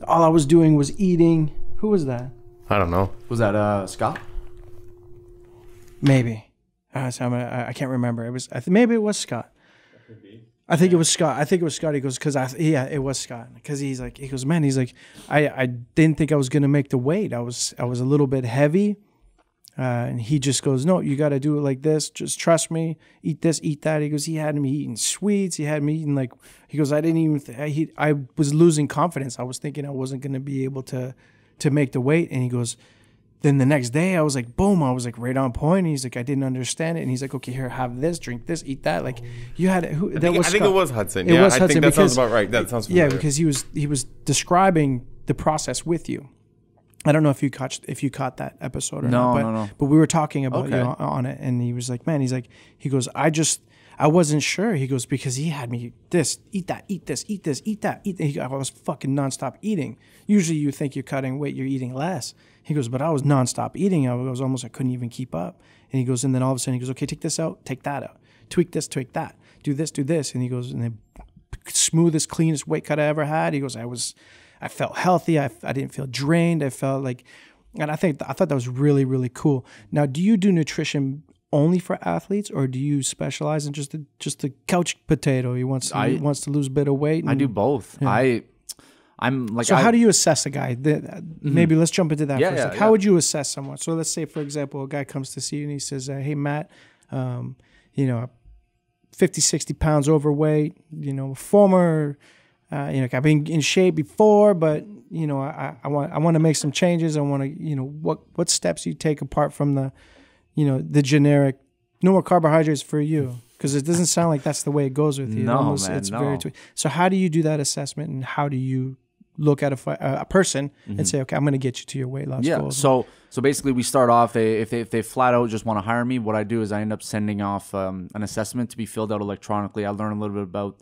Speaker 1: All I was doing was eating." Who was that?
Speaker 3: I don't know.
Speaker 2: Was that Scott?
Speaker 1: Maybe. So I can't remember. Maybe it was Scott. I think it was Scott. He goes, it was Scott. Because he goes, man, I didn't think I was gonna make the weight. I was a little bit heavy. And he just goes, no, you got to do it like this. Just trust me. Eat this, eat that. He goes, he had me eating sweets. He had me eating he goes, I didn't even, I was losing confidence. I was thinking I wasn't going to be able to make the weight. And he goes, then the next day I was like, boom, I was like right on point. And he's like, I didn't understand it. And he's like, okay, here, have this, drink this, eat that. Like you had it. I think it was Hudson.
Speaker 3: I think that sounds about right. That sounds familiar.
Speaker 1: Yeah, because he was describing the process with you. I don't know if you caught that episode or not.
Speaker 2: No.
Speaker 1: But we were talking about you on it, and he was like, man, he goes, I wasn't sure. He goes, because he had me this, eat that, eat this, eat this, eat that, eat. I was fucking nonstop eating. Usually you think you're cutting weight, you're eating less. He goes, but I was nonstop eating. I couldn't even keep up. And he goes, and then all of a sudden he goes, okay, take this out, take that out, tweak this, tweak that, do this, do this. And he goes, and the smoothest, cleanest weight cut I ever had. He goes, I felt healthy. I didn't feel drained. I felt like, and I thought that was really, really cool. Now, do you do nutrition only for athletes, or do you specialize in just the couch potato? He wants to lose a bit of weight.
Speaker 2: I do both. Yeah. I'm like.
Speaker 1: So how do you assess a guy? Maybe let's jump into that first. How would you assess someone? So let's say, for example, a guy comes to see you and he says, "Hey, Matt, 50, 60 pounds overweight. Former." I've been in shape before, but I want to make some changes. I want to, what steps you take apart from the generic, no more carbohydrates for you, because it doesn't sound like that's the way it goes with you.
Speaker 2: No.
Speaker 1: So how do you do that assessment, and how do you look at a person and say, okay, I'm going to get you to your weight loss goals?
Speaker 2: So basically, we start off. If they flat out just want to hire me, what I do is I end up sending off an assessment to be filled out electronically. I learn a little bit about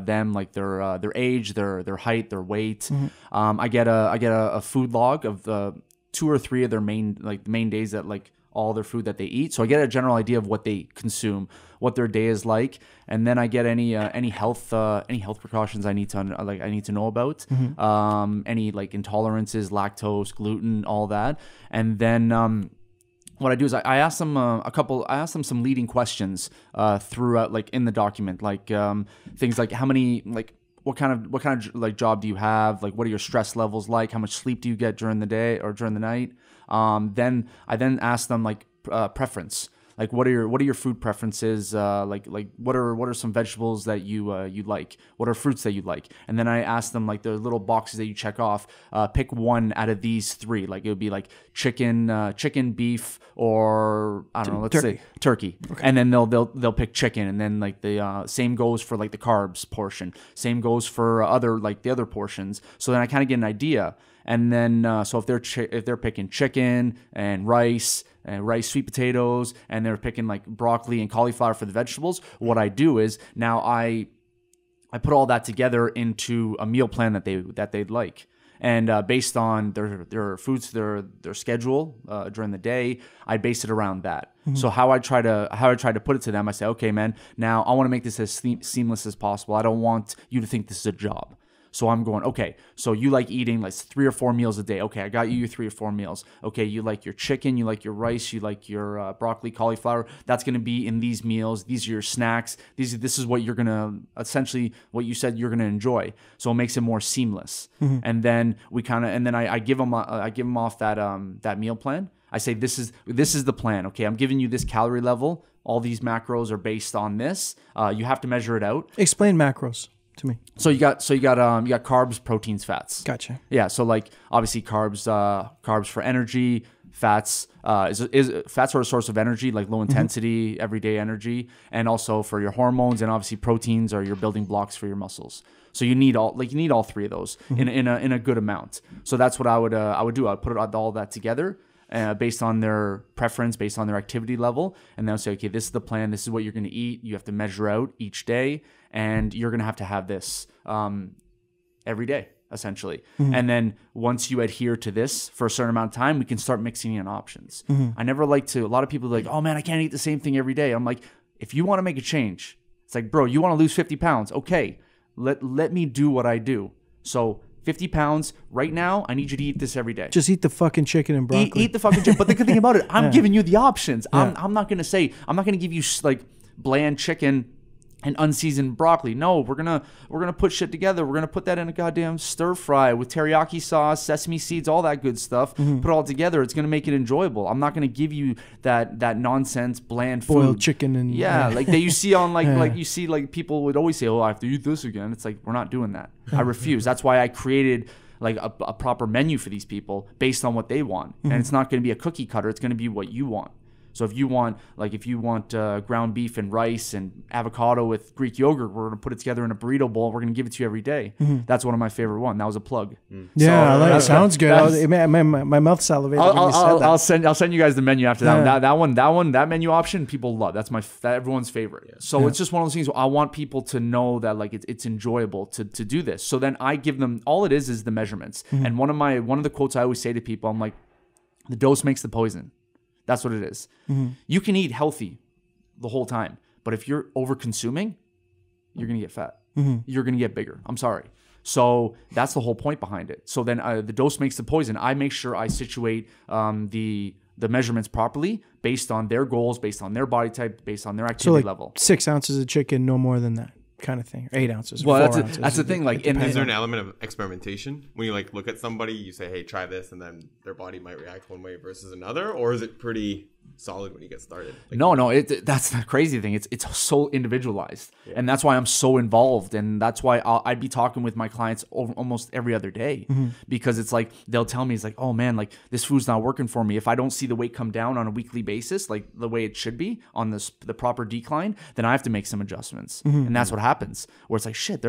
Speaker 2: them, like their age, their height, their weight. I get a food log of the 2 or 3 of their main days that all their food that they eat. So I get a general idea of what they consume, what their day is like, and then I get any health precautions I need to know about, any intolerances, lactose, gluten, all that, and then. What I do is I ask them some leading questions throughout, in the document, things like how many, what kind of job do you have, what are your stress levels like, how much sleep do you get during the day or during the night. Then I ask them preference, Like what are your food preferences? Like what are some vegetables that you like? What are fruits that you like? And then I ask them like the little boxes that you check off. Pick one out of these three. Like it would be like chicken, beef, or I don't know. Let's say turkey. Okay. And then they'll pick chicken. And then like the same goes for like the carbs portion. Same goes for the other portions. So then I kind of get an idea. And then so if they're picking chicken and rice, sweet potatoes, and they're picking like broccoli and cauliflower for the vegetables, what I do is now I put all that together into a meal plan that they'd like. And based on their foods, their schedule during the day, I base it around that. Mm-hmm. So how I try to put it to them, I say, okay, man, now I want to make this as seamless as possible. I don't want you to think this is a job. So I'm going, okay, so you like eating like 3 or 4 meals a day. Okay, I got you your 3 or 4 meals. Okay, you like your chicken, you like your rice, you like your broccoli, cauliflower. That's going to be in these meals. These are your snacks. This is what you're going to, essentially what you said you're going to enjoy. So it makes it more seamless. Mm-hmm. And then I give them off that meal plan. I say, this is the plan. Okay, I'm giving you this calorie level. All these macros are based on this. You have to measure it out.
Speaker 1: Explain macros to me.
Speaker 2: So you got carbs, proteins, fats.
Speaker 1: Gotcha.
Speaker 2: Yeah. So like obviously carbs for energy, fats fats are a source of energy, like low intensity, mm-hmm. everyday energy, and also for your hormones, and obviously proteins are your building blocks for your muscles. So you need all three of those mm-hmm. in a good amount. So that's what I would do. I'd put all that together. Based on their preference, based on their activity level. And they'll say, okay, this is the plan. This is what you're going to eat. You have to measure out each day. And you're going to have this every day, essentially. Mm-hmm. And then once you adhere to this for a certain amount of time, we can start mixing in options. Mm-hmm. I never like to, a lot of people are like, oh man, I can't eat the same thing every day. I'm like, if you want to make a change, it's like, bro, you want to lose 50 pounds. Okay, let me do what I do. So 50 pounds right now, I need you to eat this every day.
Speaker 1: Just eat the fucking chicken and broccoli.
Speaker 2: Eat the fucking chicken. But the good thing about it, I'm giving you the options. Yeah. I'm not going to give you like bland chicken and unseasoned broccoli. No, we're gonna put shit together. We're gonna put that in a goddamn stir fry with teriyaki sauce, sesame seeds, all that good stuff. Mm-hmm. Put it all together. It's gonna make it enjoyable. I'm not gonna give you that nonsense bland food.
Speaker 1: Boiled chicken and
Speaker 2: like that you see on like you see like people would always say, oh, I have to eat this again. It's like, we're not doing that. I refuse. That's why I created like a proper menu for these people based on what they want. Mm-hmm. And it's not gonna be a cookie cutter. It's gonna be what you want. So if you want ground beef and rice and avocado with Greek yogurt, we're going to put it together in a burrito bowl. We're going to give it to you every day. Mm-hmm. That's one of my favorite ones. That was a plug.
Speaker 1: Mm. Yeah, so, that sounds good. My mouth salivated when you said that.
Speaker 2: I'll send you guys the menu after that. Yeah. That menu option, people love. That's everyone's favorite. Yeah. So it's just one of those things where I want people to know that like it's enjoyable to do this. So then I give them, all it is the measurements. Mm-hmm. And one of the quotes I always say to people, I'm like, the dose makes the poison. That's what it is. Mm-hmm. You can eat healthy the whole time, but if you're over consuming, you're going to get fat. Mm-hmm. You're going to get bigger. I'm sorry. So that's the whole point behind it. So then the dose makes the poison. I make sure I situate the measurements properly based on their goals, based on their body type, based on their activity level.
Speaker 1: 6 ounces of chicken, no more than that kind of thing. 8 ounces.
Speaker 2: Well, that's the thing. Like,
Speaker 3: is there an element of experimentation when you like look at somebody, you say, "Hey, try this," and then their body might react one way versus another, or is it pretty solid when you get started? Like,
Speaker 2: no. That's the crazy thing. It's so individualized, and that's why I'm so involved, and that's why I'd be talking with my clients almost every other day, mm-hmm. because it's like they'll tell me, it's like, oh man, like this food's not working for me. If I don't see the weight come down on a weekly basis, like the way it should be on the proper decline, then I have to make some adjustments, mm-hmm. and that's what happens. Where it's like, shit,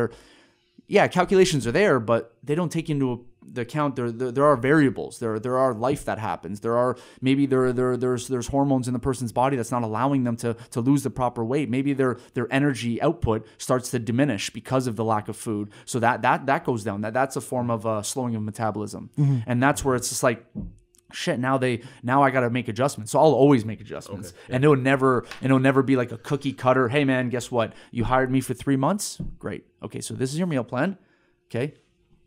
Speaker 2: calculations are there, but they don't take into the account there are variables. There are life that happens. There's hormones in the person's body that's not allowing them to lose the proper weight. Maybe their energy output starts to diminish because of the lack of food. So that goes down. That's a form of slowing of metabolism. Mm-hmm. And that's where it's just like, shit, now I got to make adjustments. So I'll always make adjustments. Okay, yeah. And it'll never be like a cookie cutter. Hey man, guess what? You hired me for 3 months? Great. Okay, so this is your meal plan. Okay.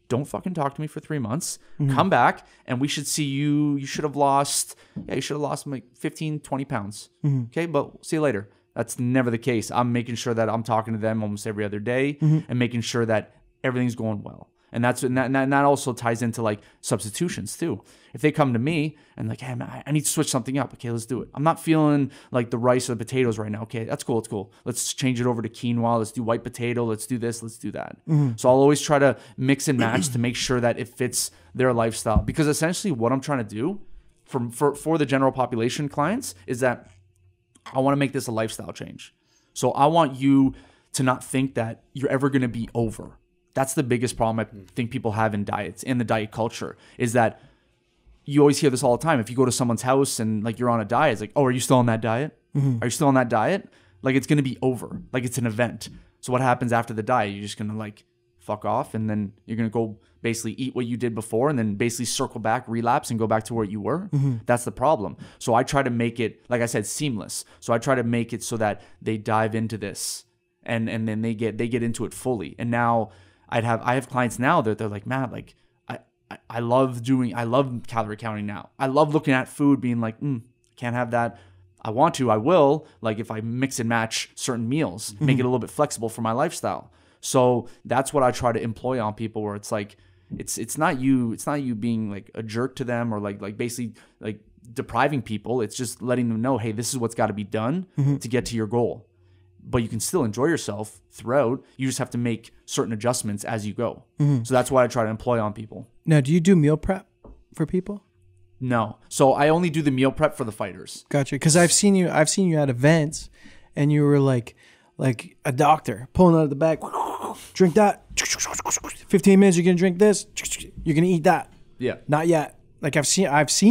Speaker 2: Don't fucking talk to me for 3 months. Mm-hmm. Come back and we should see you should have lost like 15, 20 pounds. Mm-hmm. Okay, but see you later. That's never the case. I'm making sure that I'm talking to them almost every other day, mm-hmm. and making sure that everything's going well. And that also ties into like substitutions too. If they come to me and like, hey man, I need to switch something up. Okay, let's do it. I'm not feeling like the rice or the potatoes right now. Okay, that's cool. It's cool. Let's change it over to quinoa. Let's do white potato. Let's do this. Let's do that. So I'll always try to mix and match to make sure that it fits their lifestyle. Because essentially what I'm trying to do for the general population clients is that I want to make this a lifestyle change. So I want you to not think that you're ever going to be over. That's the biggest problem I think people have in diets, in the diet culture, is that you always hear this all the time. If you go to someone's house and like you're on a diet, it's like, oh, are you still on that diet? Are you still on that diet? Like it's going to be over. Like it's an event. So what happens after the diet? You're just going to like fuck off, and then you're going to go basically eat what you did before and then basically circle back, relapse, and go back to where you were. That's the problem. So I try to make it, like I said, seamless. So I try to make it so that they dive into this and then they get into it fully. And now I have clients now that they're like, Matt, like I love calorie counting now. I love looking at food being like, can't have that. I want to, I will, like if I mix and match certain meals, make it a little bit flexible for my lifestyle. So that's what I try to employ on people, where it's like, it's not you being like a jerk to them or like basically like depriving people. It's just letting them know, hey, this is what's got to be done to get to your goal. But you can still enjoy yourself throughout. You just have to make certain adjustments as you go. So that's what I try to employ on people.
Speaker 1: Now, do you do meal prep for people?
Speaker 2: No. So I only do the meal prep for the fighters.
Speaker 1: Gotcha. Because I've seen you at events, and you were like a doctor pulling out of the bag. Drink that. 15 minutes. You're gonna drink this. You're gonna eat that.
Speaker 2: Yeah.
Speaker 1: Not yet. Like I've seen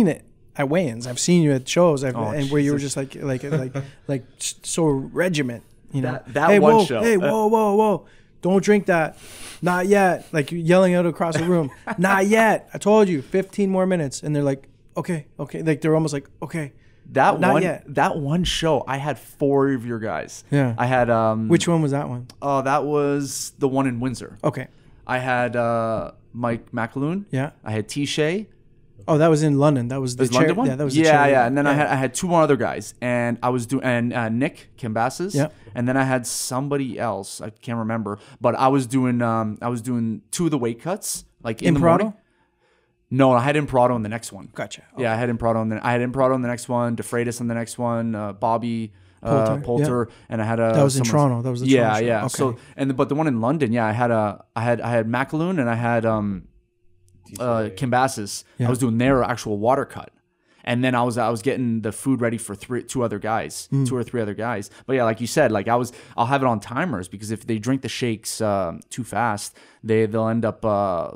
Speaker 1: it at weigh-ins. I've seen you at shows. And where you were just like so regiment. You know.
Speaker 2: That
Speaker 1: hey,
Speaker 2: one
Speaker 1: whoa,
Speaker 2: show.
Speaker 1: Hey, whoa. Don't drink that. Not yet. Like yelling out across the room. Not yet. I told you. 15 more minutes. And they're like, okay. Like they're almost like, okay.
Speaker 2: That
Speaker 1: Not
Speaker 2: one show, I had 4 of your guys.
Speaker 1: Yeah.
Speaker 2: I had
Speaker 1: Which one was that one?
Speaker 2: That was the one in Windsor.
Speaker 1: Okay.
Speaker 2: I had Mike McAloon.
Speaker 1: Yeah.
Speaker 2: I had T-Shay.
Speaker 1: Oh, that was in London. That was the
Speaker 2: London one.
Speaker 1: Yeah, that was the chair.
Speaker 2: Yeah. And then I had 2 more other guys, and I was doing Nick Kimbasses.
Speaker 1: Yeah.
Speaker 2: And then I had somebody else. I can't remember, but I was doing 2 of the weight cuts like in the morning. No, I had Imparado in the next one.
Speaker 1: Gotcha. Okay.
Speaker 2: Yeah, I had Imparado in the next one, DeFreitas on the next one, Bobby Poulter, and I had
Speaker 1: that was in Toronto. That was the Toronto show.
Speaker 2: Yeah.
Speaker 1: Okay.
Speaker 2: So but the one in London, yeah, I had McAloon and I had Kimbasses.
Speaker 1: Yeah.
Speaker 2: I was doing their actual water cut. And then I was getting the food ready for 2 other guys, 2 or 3 other guys. But yeah, like you said, like I'll have it on timers, because if they drink the shakes too fast, they'll end up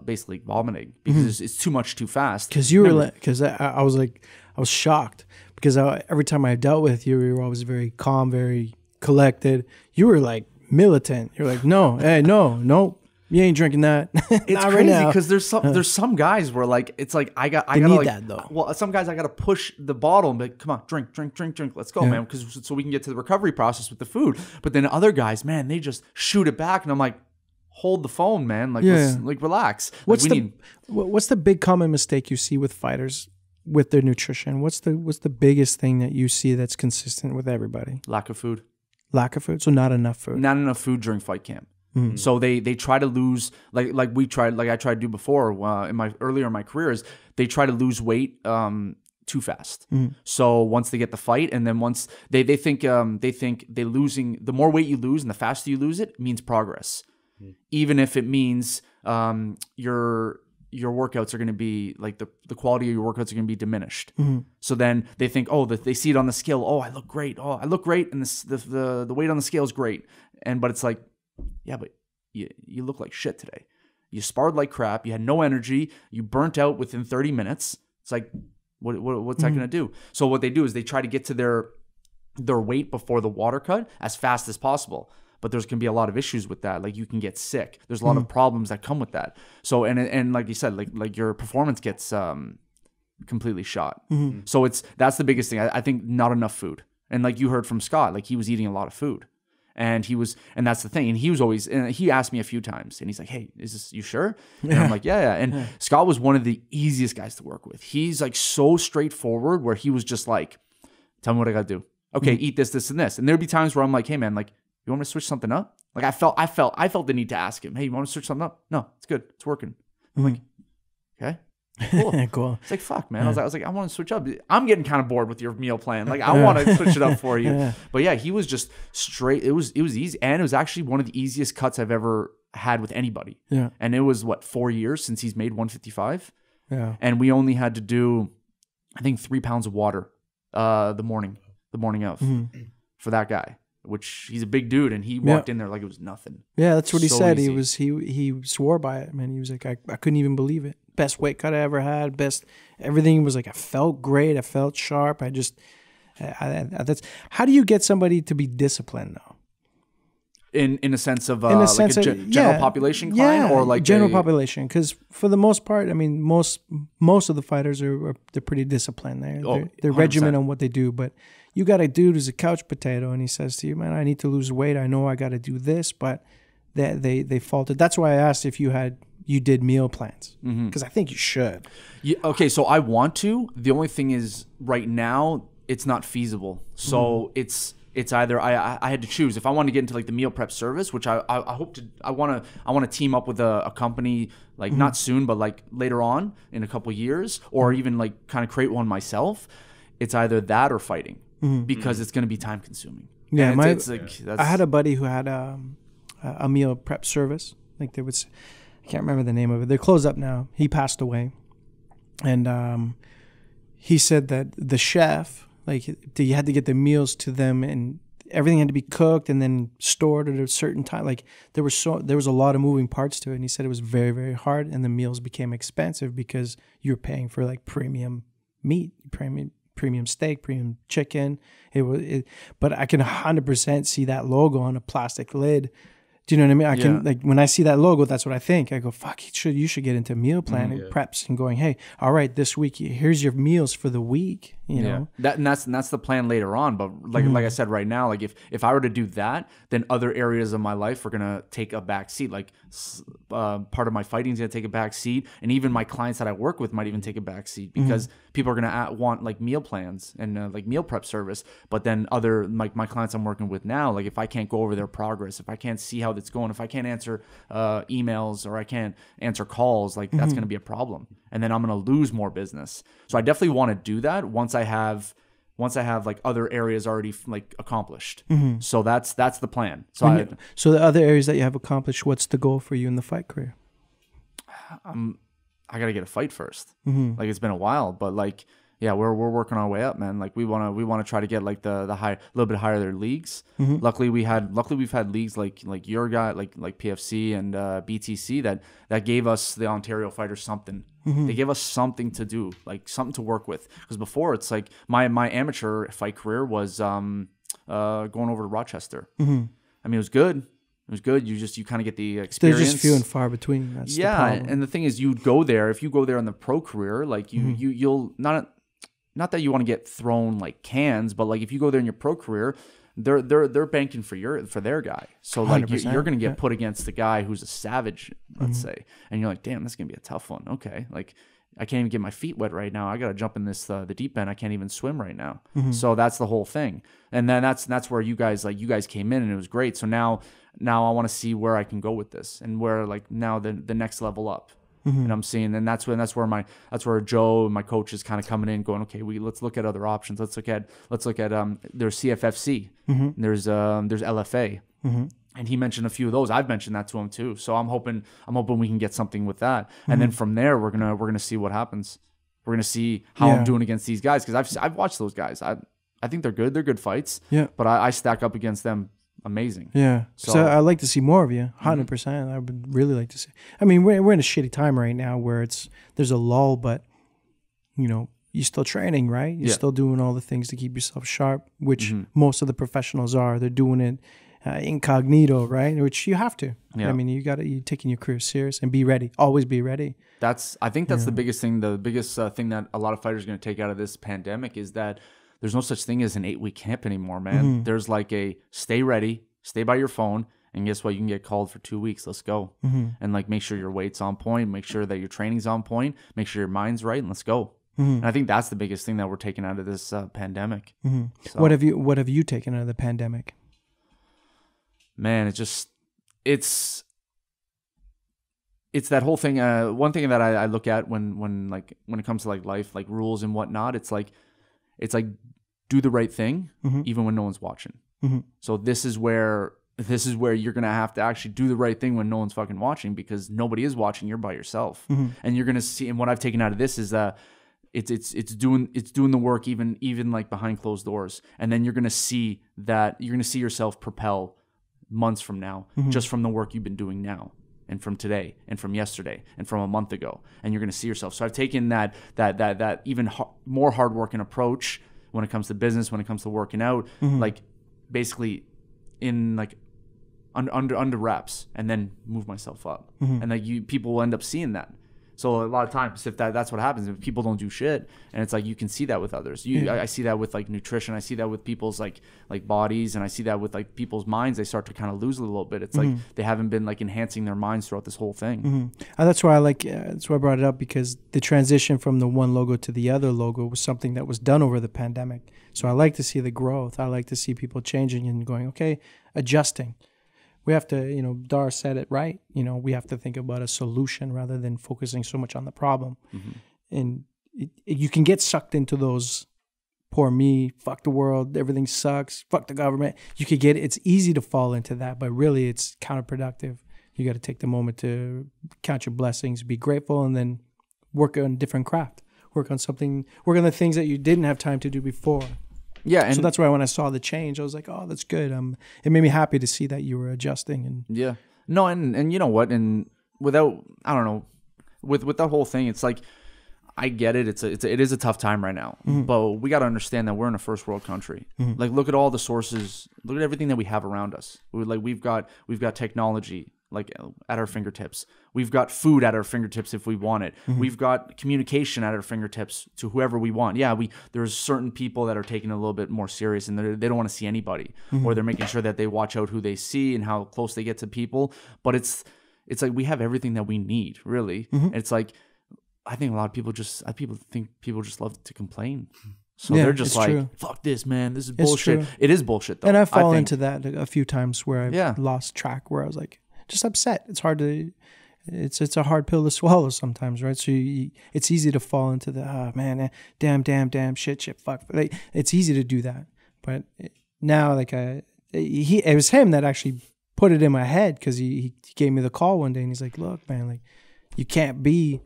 Speaker 2: basically vomiting because it's too much too fast.
Speaker 1: Because I was shocked, because every time I dealt with you, you were always very calm, very collected. You were like militant. You're like, no, hey, no. You ain't drinking that.
Speaker 2: It's crazy because there's some guys where like it's like I gotta
Speaker 1: need
Speaker 2: like
Speaker 1: that, though.
Speaker 2: Well, some guys I gotta push the bottle and be like, come on, drink, let's go, man, because so we can get to the recovery process with the food. But then other guys, man, they just shoot it back, and I'm like, hold the phone, man, like let's, like relax.
Speaker 1: What's the big common mistake you see with fighters with their nutrition? What's the biggest thing that you see that's consistent with everybody?
Speaker 2: Lack of food.
Speaker 1: So not enough food.
Speaker 2: Not enough food during fight camp. So they try to lose like I tried to do before in my career, is they try to lose weight too fast. So once they get the fight, and then once they think losing, the more weight you lose and the faster you lose it means progress, even if it means your workouts are going to be like the quality of your workouts are going to be diminished. So then they think, they see it on the scale. Oh, I look great. Oh, I look great, and the weight on the scale is great. But it's like, yeah, but you look like shit today. You sparred like crap. You had no energy. You burnt out within 30 minutes. It's like, what's that going to do? So what they do is they try to get to their weight before the water cut as fast as possible. But there's going to be a lot of issues with that. Like you can get sick. There's a lot of problems that come with that. So and like you said, like your performance gets completely shot. So that's the biggest thing. I think not enough food. And like you heard from Scott, like he was eating a lot of food. And that's the thing. And he was always, and he asked me a few times, and he's like, hey, is this, you sure? And I'm like, yeah. And Scott was one of the easiest guys to work with. He's like so straightforward, where he was just like, tell me what I got to do. Okay, eat this, this, and this. And there'd be times where I'm like, hey man, like You want me to switch something up? Like I felt the need to ask him, hey, you want to switch something up? No, it's good. It's working. I'm like, okay. Cool.
Speaker 1: Cool.
Speaker 2: It's like, fuck, man. I was like, I want to switch up. I'm getting kind of bored with your meal plan. Like, I want to switch it up for you.
Speaker 1: Yeah.
Speaker 2: But yeah, he was just straight. It was easy. And it was actually one of the easiest cuts I've ever had with anybody.
Speaker 1: Yeah.
Speaker 2: And it was 4 years since he's made 155.
Speaker 1: Yeah.
Speaker 2: And we only had to do, I think, 3 pounds of water the morning of for that guy, which he's a big dude. And he walked in there like it was nothing.
Speaker 1: Yeah, that's what he
Speaker 2: So
Speaker 1: said.
Speaker 2: easy.
Speaker 1: He swore by it, man. He was like, I couldn't even believe it. Best weight cut I ever had. Best everything was like, I felt great. I felt sharp. That's how do you get somebody to be disciplined though?
Speaker 2: In a sense of
Speaker 1: In a
Speaker 2: like
Speaker 1: sense
Speaker 2: a
Speaker 1: of,
Speaker 2: general population client, or like
Speaker 1: general population? Because for the most part, I mean, most of the fighters they're pretty disciplined. They're
Speaker 2: 100%.
Speaker 1: regimented on what they do. But you got a dude who's a couch potato, and he says to you, "Man, I need to lose weight. I know I got to do this," but they faltered. That's why I asked if you did meal plans, because I think you should.
Speaker 2: Yeah, okay, so I want to. The only thing is, right now, it's not feasible. So it's either I had to choose if I want to get into like the meal prep service, which I hope to. I want to team up with a company like not soon, but like later on in a couple years, or even like kind of create one myself. It's either that or fighting, because it's going to be time consuming.
Speaker 1: Yeah,
Speaker 2: I
Speaker 1: I had a buddy who had a meal prep service. Like there was. I can't remember the name of it. They're closed up now. He passed away. And he said that the chef, like you had to get the meals to them and everything had to be cooked and then stored at a certain time. Like there was a lot of moving parts to it. And he said it was very, very hard and the meals became expensive because you're paying for like premium meat, premium steak, premium chicken. But I can 100% see that logo on a plastic lid. Do you know what I mean? I can like when I see that logo, that's what I think. I go, fuck, you should get into meal planning, preps, and going, hey, all right, this week here's your meals for the week. You know,
Speaker 2: that's the plan later on. But like I said, right now, like if I were to do that, then other areas of my life are gonna take a back seat. Like part of my fighting is gonna take a back seat, and even my clients that I work with might even take a back seat because people are gonna want like meal plans and like meal prep service. But then other like my clients I'm working with now, like if I can't go over their progress, if I can't see how it's going, if I can't answer emails or I can't answer calls, like that's gonna be a problem, and then I'm gonna lose more business. So I definitely want to do that once I have like other areas already like accomplished. So that's the plan. So
Speaker 1: so the other areas that you have accomplished, what's the goal for you in the fight career?
Speaker 2: I gotta get a fight first. Like it's been a while, but like yeah, we're working our way up, man. Like we wanna try to get like the high, a little bit higher their leagues. Luckily we've had leagues like your guy, like PFC and BTC that gave us the Ontario fighters something. They gave us something to do, like something to work with. Because before it's like my amateur fight career was going over to Rochester. I mean it was good. It was good. You kind of get the experience.
Speaker 1: They're just few and far between. That's the problem.
Speaker 2: And the thing is, you'd go there. If you go there in the pro career, like you'll not that you want to get thrown like cans, but like if you go there in your pro career, they're banking for their guy. So like you're going to get put against the guy who's a savage, let's say, and you're like, damn, this is going to be a tough one. Okay, like I can't even get my feet wet right now. I got to jump in this the deep end. I can't even swim right now. So that's the whole thing. And then that's where you guys came in and it was great. So now I want to see where I can go with this and where like now the next level up. And I'm seeing, and that's where Joe and my coach is kind of coming in, going, okay, let's look at other options. Let's look at there's CFFC, there's LFA, and he mentioned a few of those. I've mentioned that to him too. So I'm hoping we can get something with that, and then from there we're gonna see what happens. We're gonna see how I'm doing against these guys because I've watched those guys. I think they're good. They're good fights. Yeah, but I stack up against them. Amazing. Yeah.
Speaker 1: So I'd like to see more of you. 100%. I would really like to see. I mean, we're in a shitty time right now where there's a lull, but you know, you're still training, right? You're still doing all the things to keep yourself sharp, which most of the professionals are. They're doing it incognito, right? Which you have to. Yeah. I mean, you're taking your career serious and be ready. Always be ready.
Speaker 2: I think that's the biggest thing. The biggest thing that a lot of fighters are going to take out of this pandemic is that there's no such thing as an 8-week camp anymore, man. There's like a stay ready, stay by your phone, and guess what? You can get called for 2 weeks. Let's go. And like make sure your weight's on point, make sure that your training's on point, make sure your mind's right, and let's go. And I think that's the biggest thing that we're taking out of this pandemic. So.
Speaker 1: What have you taken out of the pandemic?
Speaker 2: man, it's that whole thing. One thing that I look at when it comes to like life, like rules and whatnot, it's like do the right thing even when no one's watching. So this is where you're gonna have to actually do the right thing when no one's fucking watching, because nobody is watching. You're by yourself, and you're gonna see. And what I've taken out of this is that it's doing the work even like behind closed doors, and then you're gonna see yourself propel months from now just from the work you've been doing now, and from today, and from yesterday, and from a month ago, and you're gonna see yourself. So I've taken that even more hardworking approach when it comes to business, when it comes to working out, like basically in like under wraps, and then move myself up, and like people will end up seeing that. So a lot of times, if that's what happens, if people don't do shit, and it's like you can see that with others. I see that with like nutrition. I see that with people's like bodies, and I see that with like people's minds. They start to kind of lose a little bit. It's like they haven't been like enhancing their minds throughout this whole thing.
Speaker 1: That's why that's why I brought it up, because the transition from the one logo to the other logo was something that was done over the pandemic. So I like to see the growth. I like to see people changing and going, okay, adjusting. We have to, Dar said it right. We have to think about a solution rather than focusing so much on the problem. And you can get sucked into those, poor me, fuck the world, everything sucks, fuck the government. It's easy to fall into that, but really it's counterproductive. You got to take the moment to count your blessings, be grateful, and then work on a different craft. Work on the things that you didn't have time to do before.
Speaker 2: Yeah, and
Speaker 1: so that's why when I saw the change, I was like, "Oh, that's good." It made me happy to see that you were adjusting. And
Speaker 2: yeah, no, and you know what? And without, I don't know, with the whole thing, it's like I get it. It is a tough time right now, but we got to understand that we're in a first world country. Like, look at all the sources. Look at everything that we have around us. We've got technology like at our fingertips. We've got food at our fingertips if we want it. We've got communication at our fingertips to whoever we want. Yeah, there's certain people that are taking it a little bit more serious, and they don't want to see anybody, or they're making sure that they watch out who they see and how close they get to people. But it's like we have everything that we need, really. It's like I think a lot of people just love to complain. So they're just like, true. Fuck this, man. This is bullshit. It is bullshit, though.
Speaker 1: And I fall into that a few times where I've lost track, where I was like, just upset. It's hard to, it's a hard pill to swallow sometimes, right? So it's easy to fall into the, man, damn, shit, fuck. Like, it's easy to do that. But now, like, it was him that actually put it in my head, because he gave me the call one day, and he's like, look, man, like, you can't be,